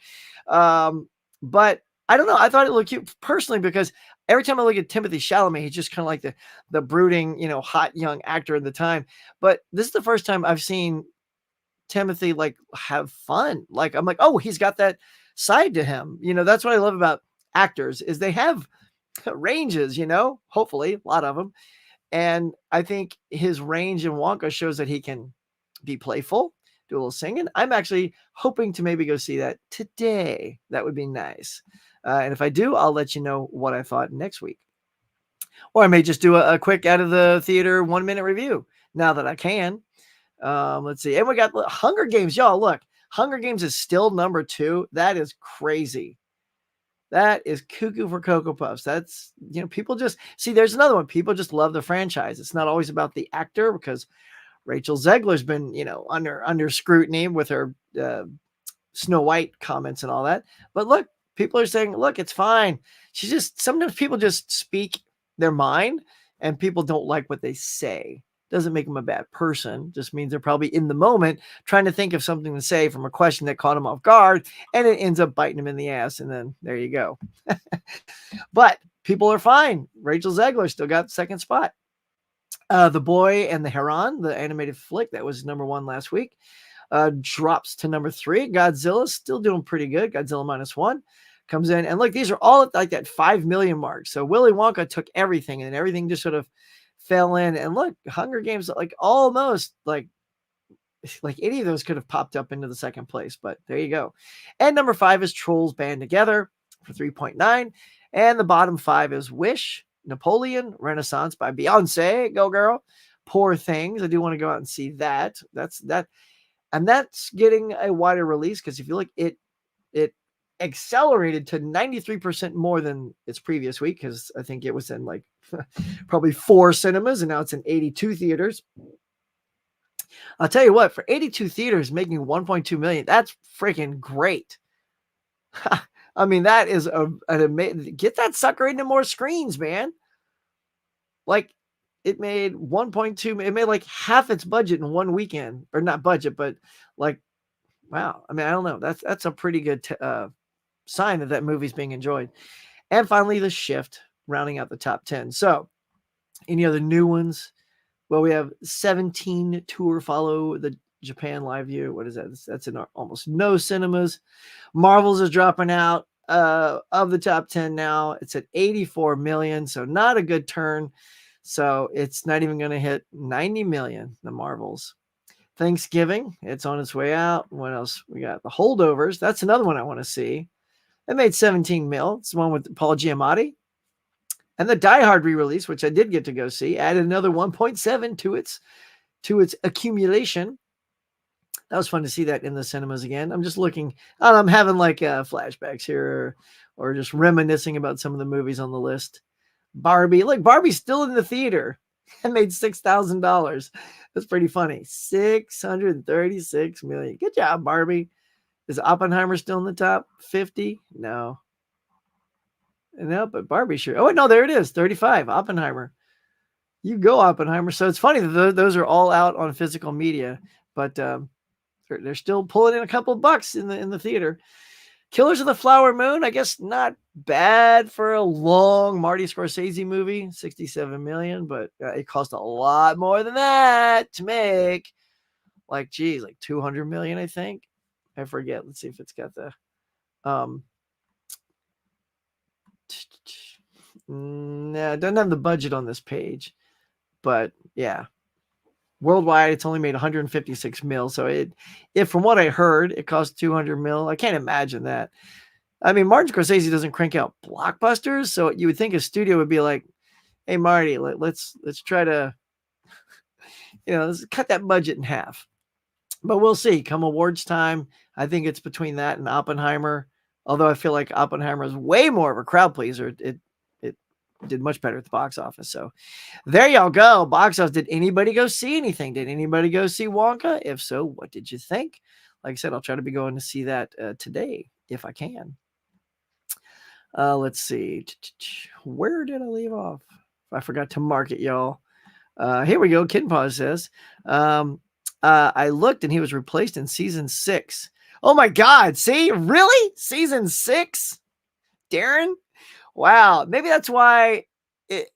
But I don't know. I thought it looked cute personally because every time I look at Timothy Chalamet, he's just kind of like the brooding, hot young actor at the time. But this is the first time I've seen Timothy like have fun. Like I'm like, oh, he's got that side to him. That's what I love about actors is they have ranges, hopefully a lot of them. And I think his range in Wonka shows that he can be playful, do a little singing. I'm actually hoping to maybe go see that today. That would be nice. And if I do, I'll let you know what I thought next week. Or I may just do a quick out of the theater 1-minute review now that I can. Let's see. And we got Hunger Games. Y'all, look. Hunger Games is still number 2. That is crazy. That is cuckoo for Cocoa Puffs. That's, people just see, there's another one. People just love the franchise. It's not always about the actor because Rachel Zegler's been, under scrutiny with her Snow White comments and all that. But look, people are saying, look, it's fine. Sometimes people just speak their mind and people don't like what they say. Doesn't make them a bad person. Just means they're probably in the moment trying to think of something to say from a question that caught them off guard, and it ends up biting them in the ass. And then there you go. But people are fine. Rachel Zegler still got second spot. The Boy and the Heron, the animated flick that was number 1 last week, drops to number 3. Godzilla still doing pretty good. Godzilla -1 comes in, and look, these are all at like that 5 million mark. So Willy Wonka took everything, and everything just sort of fell in. And look, Hunger Games, like almost like any of those could have popped up into the second place, but there you go. And number 5 is Trolls Band Together for 3.9. And the bottom 5 is Wish, Napoleon, Renaissance by Beyonce, go girl, Poor Things. I do want to go out and see that. That's getting a wider release because if you look, it accelerated to 93% more than its previous week because I think it was in like probably 4 cinemas and now it's in 82 theaters. I'll tell you what, for 82 theaters making 1.2 million, that's freaking great. I mean, that is an amazing. Get that sucker into more screens, man. Like it made 1.2. It made like half its budget in one weekend, or not budget, but like, wow. I mean, I don't know. That's a pretty good sign that movie's being enjoyed. And finally, The Shift, rounding out the top 10. So, any other new ones? Well, we have 17 tour follow the Japan live view. What is that? That's in almost no cinemas. Marvels is dropping out of the top 10 now. It's at 84 million, so not a good turn. So it's not even going to hit 90 million, the Marvels. Thanksgiving, it's on its way out. What else? We got The Holdovers. That's another one I want to see. It made 17 mil. It's the one with Paul Giamatti. And the Die Hard re-release, which I did get to go see, added another 1.7 to its accumulation. That was fun to see that in the cinemas again. I'm just looking, I'm having like flashbacks here or just reminiscing about some of the movies on the list. Barbie, look, Barbie's still in the theater and made $6,000. That's pretty funny. 636 million. Good job, Barbie. Is Oppenheimer still in the top 50? No. No, but Barbie sure. Oh, no, there it is. 35. Oppenheimer. You go, Oppenheimer. So it's funny that those are all out on physical media, but they're still pulling in a couple of bucks in the theater. Killers of the Flower Moon, I guess not bad for a long Marty Scorsese movie, 67 million, but it cost a lot more than that to make. Like, geez, like 200 million, I think. I forget. Let's see if it's got the no, it doesn't have the budget on this page, but yeah, worldwide it's only made 156 mil. So if from what I heard, it cost 200 mil. I can't imagine that. I mean, Martin Scorsese doesn't crank out blockbusters, so you would think a studio would be like, "Hey, Marty, let's try to, let's cut that budget in half." But we'll see. Come awards time, I think it's between that and Oppenheimer. Although I feel like Oppenheimer is way more of a crowd pleaser. It did much better at the box office. So there y'all go. Box office. Did anybody go see anything? Did anybody go see Wonka? If so, what did you think? Like I said, I'll try to be going to see that today if I can. Let's see. Where did I leave off? I forgot to mark it, y'all. Here we go. Kitten Paw says, I looked and he was replaced in season 6. Oh my God. See, really? Season 6? Darren? Wow, maybe that's why it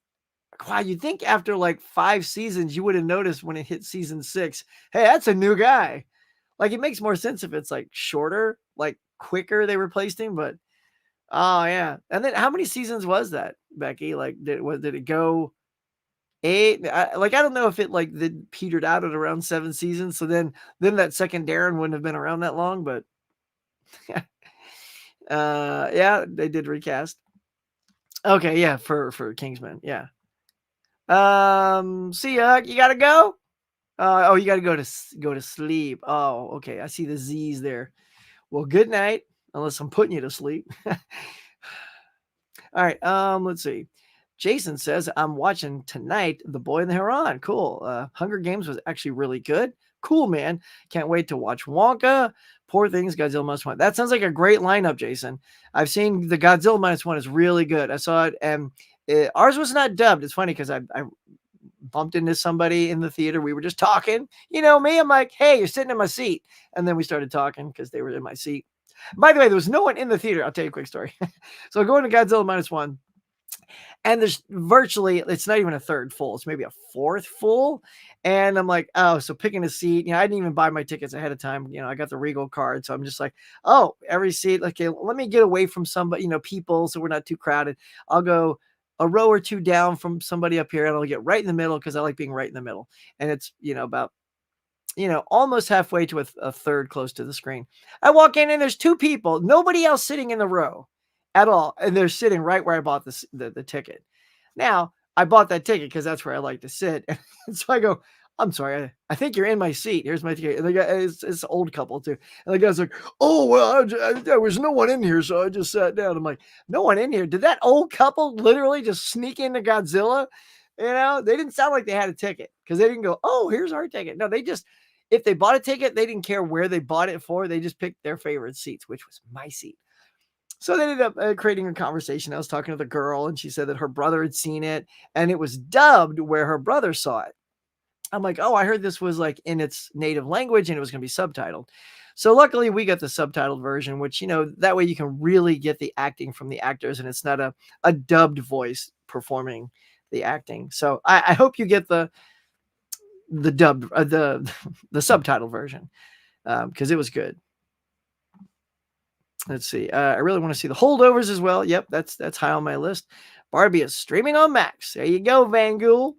wow, you'd think after like 5 seasons, you would have noticed when it hit season 6, "Hey, that's a new guy." Like, it makes more sense if it's, like, shorter, like, quicker they replaced him, but oh, yeah. And then how many seasons was that, Becky? Like, did it go 8? I don't know if it, like, did petered out at around 7 seasons, so then that second Darren wouldn't have been around that long, but yeah, they did recast. Okay, yeah, for Kingsman, yeah. See ya. You gotta go? Oh, you gotta go to sleep. Oh, okay. I see the Z's there. Well, good night, unless I'm putting you to sleep. All right. Let's see. Jason says I'm watching tonight The Boy and the Heron. Cool. Hunger Games was actually really good. Cool, man. Can't wait to watch Wonka. Poor Things, Godzilla Minus One. That sounds like a great lineup, Jason. I've seen the Godzilla Minus One is really good. I saw it, and ours was not dubbed. It's funny because I bumped into somebody in the theater. We were just talking. You know me. I'm like, hey, you're sitting in my seat, and then we started talking because they were in my seat. By the way, there was no one in the theater. I'll tell you a quick story. So going to Godzilla Minus One, and there's virtually, it's not even a third full. It's maybe a fourth full. And I'm like, oh, so picking a seat, I didn't even buy my tickets ahead of time. I got the Regal card. So I'm just like, oh, every seat. Okay, let me get away from somebody, people, so we're not too crowded. I'll go a row or two down from somebody up here, and I'll get right in the middle because I like being right in the middle. And it's, about almost halfway to a third close to the screen. I walk in and there's two people, nobody else sitting in the row at all. And they're sitting right where I bought the ticket. Now, I bought that ticket because that's where I like to sit. And so I go, I'm sorry, I think you're in my seat. Here's my ticket. And the guy, it's an old couple too. And the guy's like, oh, well, there was no one in here, so I just sat down. I'm like, no one in here? Did that old couple literally just sneak into Godzilla? They didn't sound like they had a ticket because they didn't go, oh, here's our ticket. No, they just, if they bought a ticket, they didn't care where they bought it for. They just picked their favorite seats, which was my seat. So they ended up creating a conversation. I was talking to the girl, and she said that her brother had seen it, and it was dubbed where her brother saw it. I'm like, oh, I heard this was like in its native language, and it was going to be subtitled. So luckily, we got the subtitled version, which, that way you can really get the acting from the actors, and it's not a dubbed voice performing the acting. So I hope you get the dubbed the subtitle version because it was good. Let's see. I really want to see the Holdovers as well. Yep, that's high on my list. Barbie is streaming on Max. There you go, Van Gool.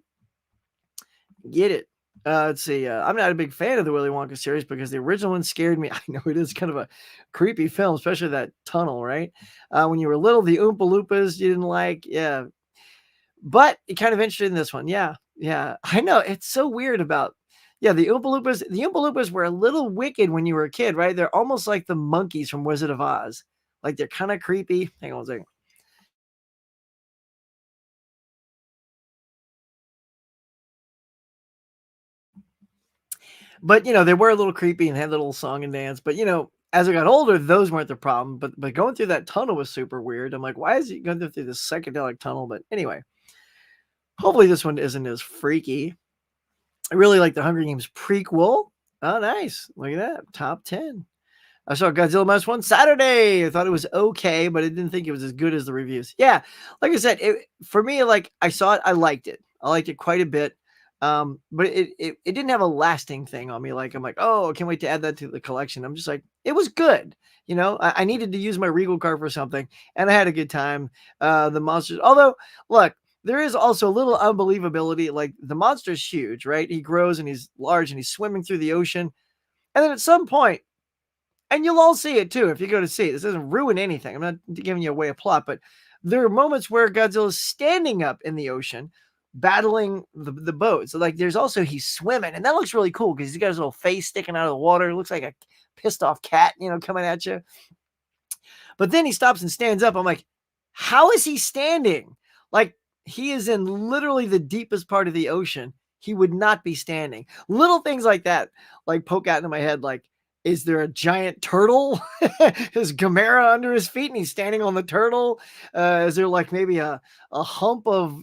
Get it. Let's see. I'm not a big fan of the Willy Wonka series because the original one scared me. I know it is kind of a creepy film, especially that tunnel, right? When you were little, the Oompa Loompas you didn't like. Yeah. But you're kind of interested in this one. Yeah. Yeah. I know. It's so weird about, yeah, the Oompa Loompas. The Oompa Loompas were a little wicked when you were a kid, right? They're almost like the monkeys from Wizard of Oz. Like they're kind of creepy. Hang on a second. But they were a little creepy and had a little song and dance. But as I got older, those weren't the problem. But going through that tunnel was super weird. I'm like, why is he going through this psychedelic tunnel? But anyway, hopefully this one isn't as freaky. I really like the Hunger Games prequel. Oh, nice. Look at that. Top 10. I saw Godzilla Minus One Saturday. I thought it was okay, but I didn't think it was as good as the reviews. Yeah, like I said, for me, like I saw it, I liked it. I liked it quite a bit. But it didn't have a lasting thing on me. Like I'm like, oh, I can't wait to add that to the collection. I'm just like, it was good. I needed to use my Regal card for something, and I had a good time. The monsters, although, look, there is also a little unbelievability. Like the monster's huge, right? He grows and he's large and he's swimming through the ocean, and then at some point, and you'll all see it too if you go to see it. This doesn't ruin anything. I'm not giving you away a plot, but there are moments where Godzilla's standing up in the ocean battling the boat. So like there's also he's swimming, and that looks really cool because he's got his little face sticking out of the water. It looks like a pissed off cat, coming at you. But then he stops and stands up. I'm like, how is he standing? Like he is in literally the deepest part of the ocean. He would not be standing. Little things like that, like poke out into my head, like, is there a giant turtle? His Gamera under his feet and he's standing on the turtle? Is there like maybe a hump of,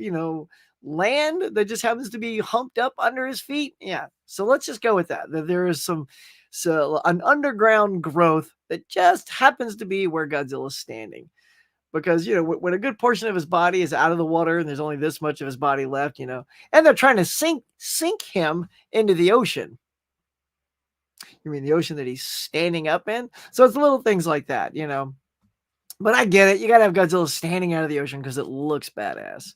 land that just happens to be humped up under his feet? Yeah. So let's just go with that. There is an underground growth that just happens to be where Godzilla's standing. because when a good portion of his body is out of the water and there's only this much of his body left, and they're trying to sink him into the ocean. You mean the ocean that he's standing up in? So it's little things like that. But I get it. You gotta have Godzilla standing out of the ocean because it looks badass.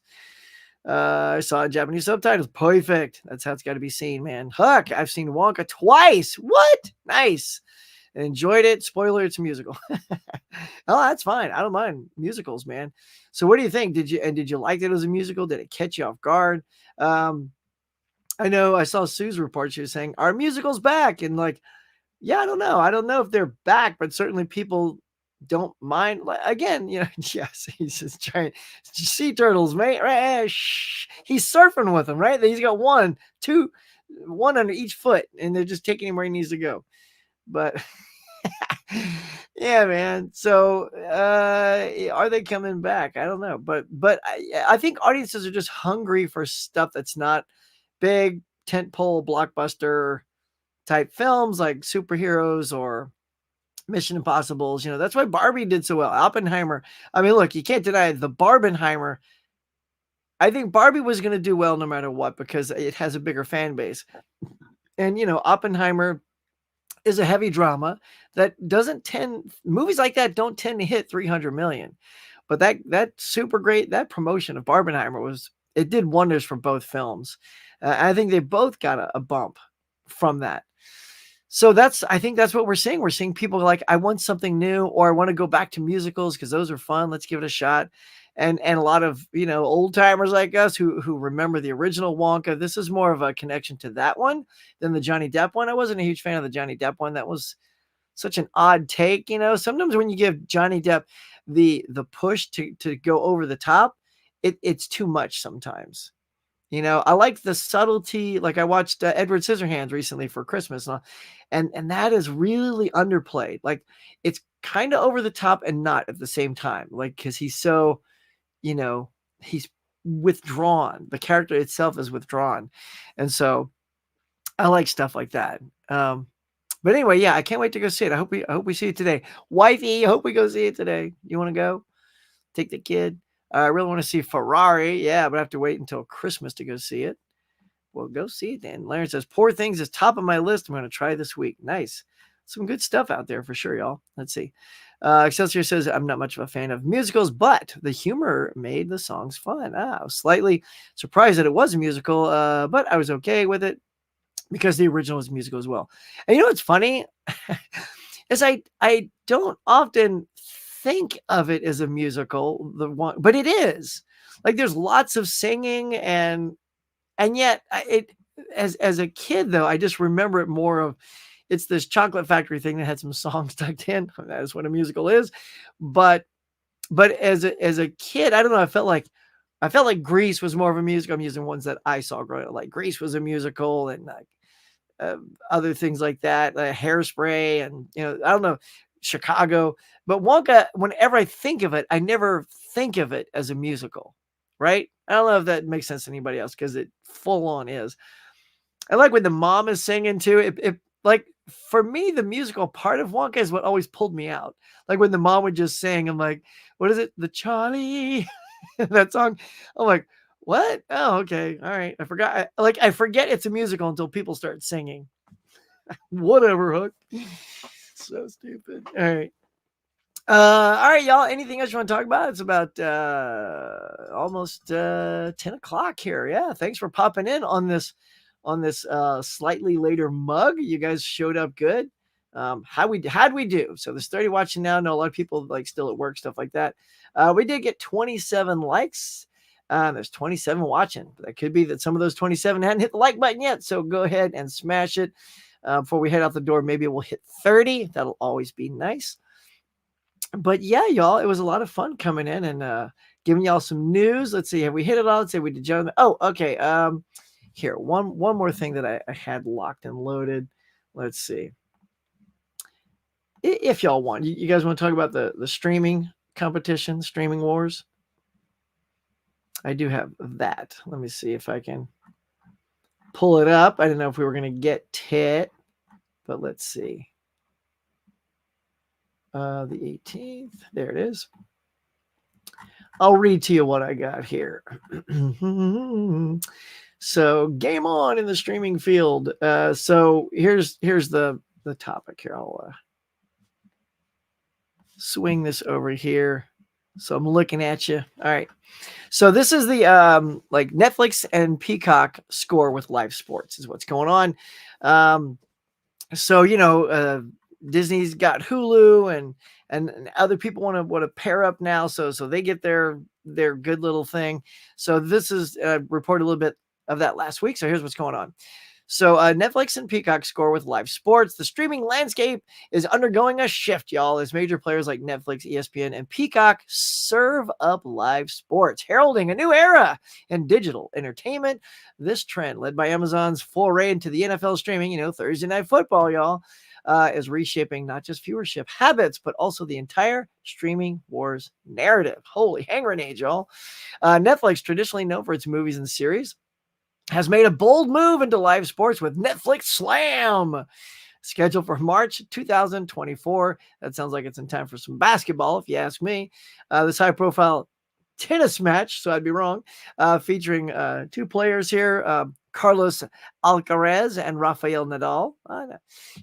I saw Japanese subtitles. Perfect. That's how it's got to be seen, man. Huck, I've seen Wonka twice. What? Nice. Enjoyed it. Spoiler, it's a musical. Oh, that's fine. I don't mind musicals, man. So what do you think? Did you like it as a musical? Did it catch you off guard? I know I saw Sue's report. She was saying, "Our musical's back." And like, yeah, I don't know. I don't know if they're back, but certainly people don't mind. Again, yes, he's just trying sea turtles, mate. Right? He's surfing with them, right? He's got one under each foot, and they're just taking him where he needs to go. But yeah, man. So are they coming back? I don't know, but I think audiences are just hungry for stuff that's not big tentpole blockbuster type films like superheroes or Mission Impossibles. That's why Barbie did so well. Oppenheimer. I mean, look, you can't deny the Barbenheimer. I think Barbie was going to do well no matter what because it has a bigger fan base. And, Oppenheimer is a heavy drama that movies like that don't tend to hit 300 million. But that super great, that promotion of Barbenheimer it did wonders for both films. I think they both got a bump from that. So I think that's what we're seeing. We're seeing people like, I want something new, or I want to go back to musicals because those are fun. Let's give it a shot. And a lot of, old timers like us who remember the original Wonka. This is more of a connection to that one than the Johnny Depp one. I wasn't a huge fan of the Johnny Depp one. That was such an odd take. Sometimes when you give Johnny Depp the push to go over the top, it's too much sometimes. I like the subtlety. Like I watched Edward Scissorhands recently for Christmas, and that is really underplayed. Like it's kind of over the top and not at the same time. Like because he's so, he's withdrawn. The character itself is withdrawn, and so I like stuff like that. But anyway, yeah, I can't wait to go see it. I hope we see it today. Wifey, I hope we go see it today. You want to go? Take the kid. I really want to see Ferrari. Yeah, but I have to wait until Christmas to go see it. Well, go see it then. Larry says, Poor Things is top of my list. I'm going to try this week. Nice. Some good stuff out there for sure, y'all. Let's see. Excelsior says, I'm not much of a fan of musicals, but the humor made the songs fun. I was slightly surprised that it was a musical, but I was okay with it because the original was a musical as well. And what's funny is I don't often think of it as a musical, but it is. Like there's lots of singing and yet as a kid though, I just remember it more of it's this chocolate factory thing that had some songs tucked in. That is what a musical is. But as a kid, I don't know, I felt like Grease was more of a musical. I'm using ones that I saw growing up. Like Grease was a musical, and like other things like that, Hairspray, and I don't know, Chicago. But Wonka, whenever I think of it, I never think of it as a musical, right? I don't know if that makes sense to anybody else because it full on is. I like when the mom is singing too. It like for me, the musical part of Wonka is what always pulled me out. Like when the mom would just sing, I'm like, what is it? The Charlie, that song. I'm like, what? Oh, okay. All right. I forgot. I forget it's a musical until people start singing. Whatever, Hook. So stupid. All right. All right, y'all. Anything else you want to talk about? It's about almost 10 o'clock here. Yeah. Thanks for popping in on this slightly later mug. You guys showed up good. How'd we do? So there's 30 watching now. I know a lot of people like still at work, stuff like that. We did get 27 likes. There's 27 watching. That could be that some of those 27 hadn't hit the like button yet. So go ahead and smash it before we head out the door. Maybe we'll hit 30. That'll always be nice. But yeah, y'all, it was a lot of fun coming in and giving y'all some news. Let's see, have we hit it all? Let's say we did, gentlemen. Oh, okay. Here, one more thing that I had locked and loaded. Let's see. If y'all want, you guys want to talk about the streaming competition, streaming wars? I do have that. Let me see if I can pull it up. I didn't know if we were going to get it, but let's see. The 18th. There it is. I'll read to you what I got here. So game on in the streaming field. So here's the topic here. I'll swing this over here. So I'm looking at you. All right. So this is the like Netflix and Peacock score with live sports is what's going on. So Disney's got Hulu and other people want to pair up now. So they get their good little thing. So this is reported a little bit of that last week. So here's what's going on. So Netflix and Peacock score with live sports. The streaming landscape is undergoing a shift, y'all, as major players like Netflix, ESPN, and Peacock serve up live sports, heralding a new era in digital entertainment. This trend, led by Amazon's foray into the NFL streaming, Thursday Night Football, y'all, is reshaping not just viewership habits, but also the entire streaming wars narrative. Holy hand grenade, y'all. Netflix, traditionally known for its movies and series, has made a bold move into live sports with Netflix Slam, scheduled for March 2024. That sounds like it's in time for some basketball, if you ask me. This high-profile tennis match, so I'd be wrong, featuring two players here, Carlos Alcaraz and Rafael Nadal.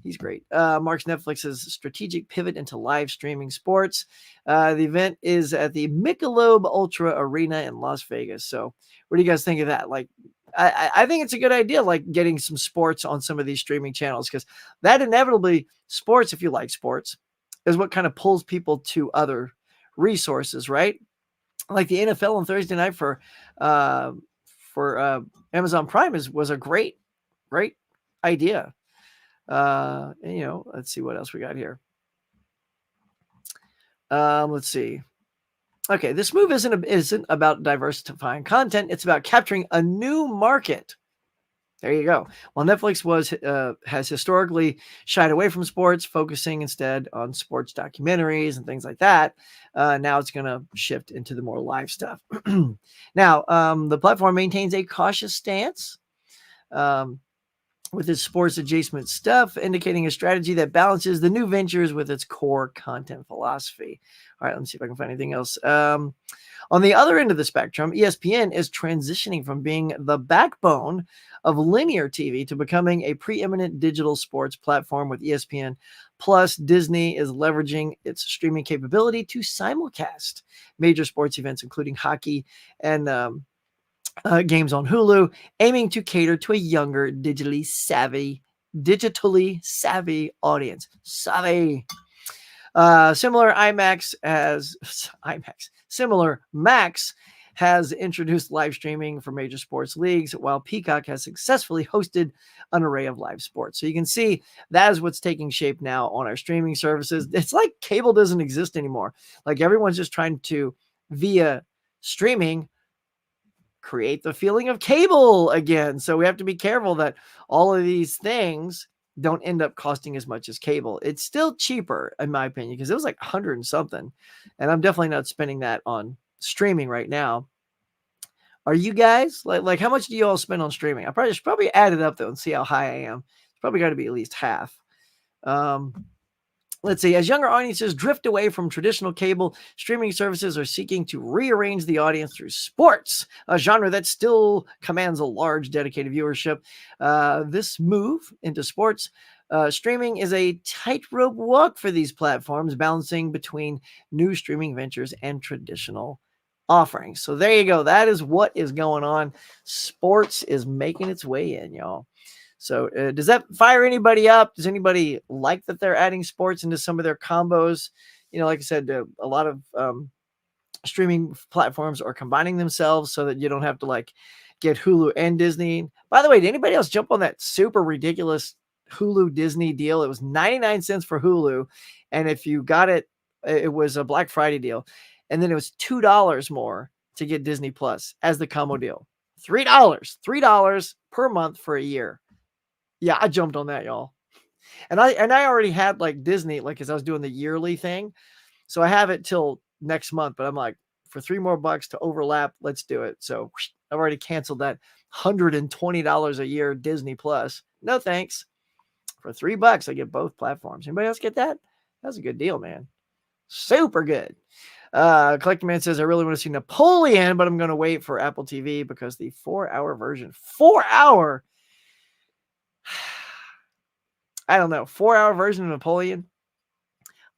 He's great. Marks Netflix's strategic pivot into live streaming sports. The event is at the Michelob Ultra Arena in Las Vegas. So what do you guys think of that? Like, I think it's a good idea, like getting some sports on some of these streaming channels, because that inevitably, sports, if you like sports, is what kind of pulls people to other resources, right? Like the NFL on Thursday night for Amazon Prime was a great idea. Let's see what else we got here. Let's see. Okay, this move isn't about diversifying content. It's about capturing a new market. There you go. While Netflix has historically shied away from sports, focusing instead on sports documentaries and things like that, now it's going to shift into the more live stuff. Now, the platform maintains a cautious stance with its sports adjacent stuff, indicating a strategy that balances the new ventures with its core content philosophy. All right, let me see if I can find anything else. On the other end of the spectrum, ESPN is transitioning from being the backbone of linear TV to becoming a preeminent digital sports platform with ESPN. Plus, Disney is leveraging its streaming capability to simulcast major sports events, including hockey and games on Hulu, aiming to cater to a younger, digitally savvy audience. Similar Max has introduced live streaming for major sports leagues, while Peacock has successfully hosted an array of live sports. So you can see that is what's taking shape now on our streaming services. It's like cable doesn't exist anymore. Like everyone's just trying to, via streaming, create the feeling of cable again. So we have to be careful that all of these things don't end up costing as much as cable. It's still cheaper, in my opinion, because it was like 100 and something. And I'm definitely not spending that on streaming right now. Are you guys? Like how much do you all spend on streaming? I should probably add it up though and see how high I am. It's probably got to be at least half. Let's see. As younger audiences drift away from traditional cable, streaming services are seeking to rearrange the audience through sports, a genre that still commands a large dedicated viewership. This move into sports streaming is a tightrope walk for these platforms, balancing between new streaming ventures and traditional offerings. So there you go. That is what is going on. Sports is making its way in, y'all. So does that fire anybody up? Does anybody like that they're adding sports into some of their combos? Like I said, a lot of streaming platforms are combining themselves so that you don't have to like get Hulu and Disney. By the way, did anybody else jump on that super ridiculous Hulu Disney deal? It was 99 cents for Hulu. And if you got it, it was a Black Friday deal. And then it was $2 more to get Disney Plus as the combo deal. $3 per month for a year. Yeah, I jumped on that, y'all. And I already had like Disney, like as I was doing the yearly thing. So I have it till next month, but I'm like, for $3 more to overlap, let's do it. So I've already canceled that $120 a year Disney Plus. No thanks. For $3, I get both platforms. Anybody else get that? That's a good deal, man. Super good. Collector Man says, I really want to see Napoleon, but I'm going to wait for Apple TV because the 4-hour version, 4-hour, I don't know, 4-hour version of Napoleon,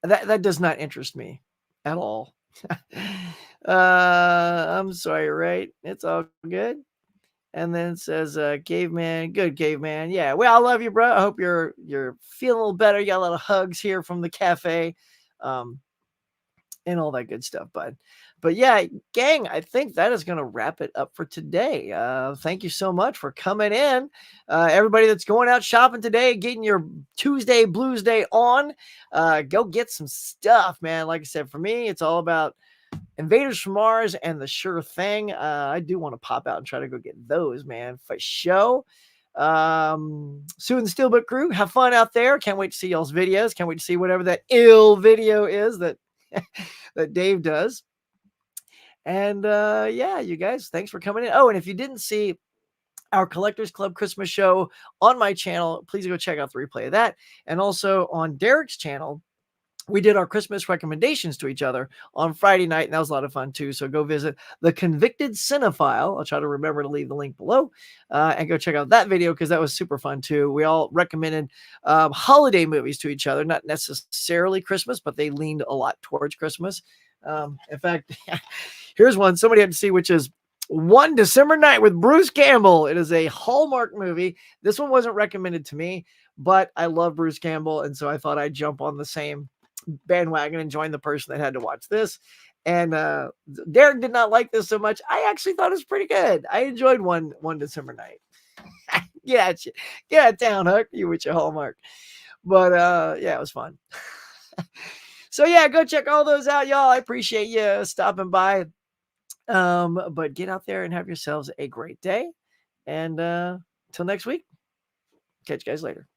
that does not interest me at all. I'm sorry, right? It's all good. And then it says, caveman, good caveman. Yeah, well, I love you, bro. I hope you're feeling a little better. You got a lot of hugs here from the cafe. And all that good stuff, bud. But yeah, gang, I think that is going to wrap it up for today. Thank you so much for coming in. Everybody that's going out shopping today, getting your Tuesday Blues Day on, go get some stuff, man. Like I said, for me, it's all about Invaders from Mars and The Sure Thing. I do want to pop out and try to go get those, man, for show. Sue and the Steelbook crew, have fun out there. Can't wait to see y'all's videos. Can't wait to see whatever that ill video is that that Dave does. And yeah, you guys, thanks for coming in. Oh, and if you didn't see our Collectors Club Christmas show on my channel, please go check out the replay of that. And also on Derek's channel, we did our Christmas recommendations to each other on Friday night, and that was a lot of fun too. So go visit The Convicted Cinephile. I'll try to remember to leave the link below, and go check out that video because that was super fun too. We all recommended holiday movies to each other, not necessarily Christmas, but they leaned a lot towards Christmas. In fact, here's one somebody had to see, which is One December Night with Bruce Campbell. It is a Hallmark movie. This one wasn't recommended to me, but I love Bruce Campbell, and so I thought I'd jump on the same bandwagon and join the person that had to watch this. And Derek did not like this so much. I actually thought it was pretty good. I enjoyed One December Night. Get out of town, Huck, you with your Hallmark. But yeah, it was fun. So yeah, go check all those out, y'all. I appreciate you stopping by. But get out there and have yourselves a great day. And till next week, catch you guys later.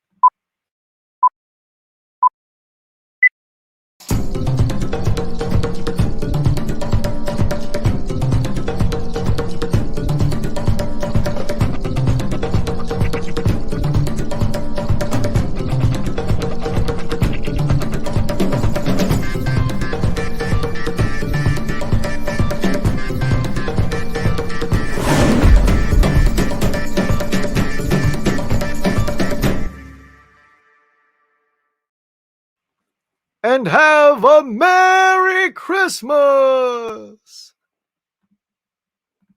And have a Merry Christmas!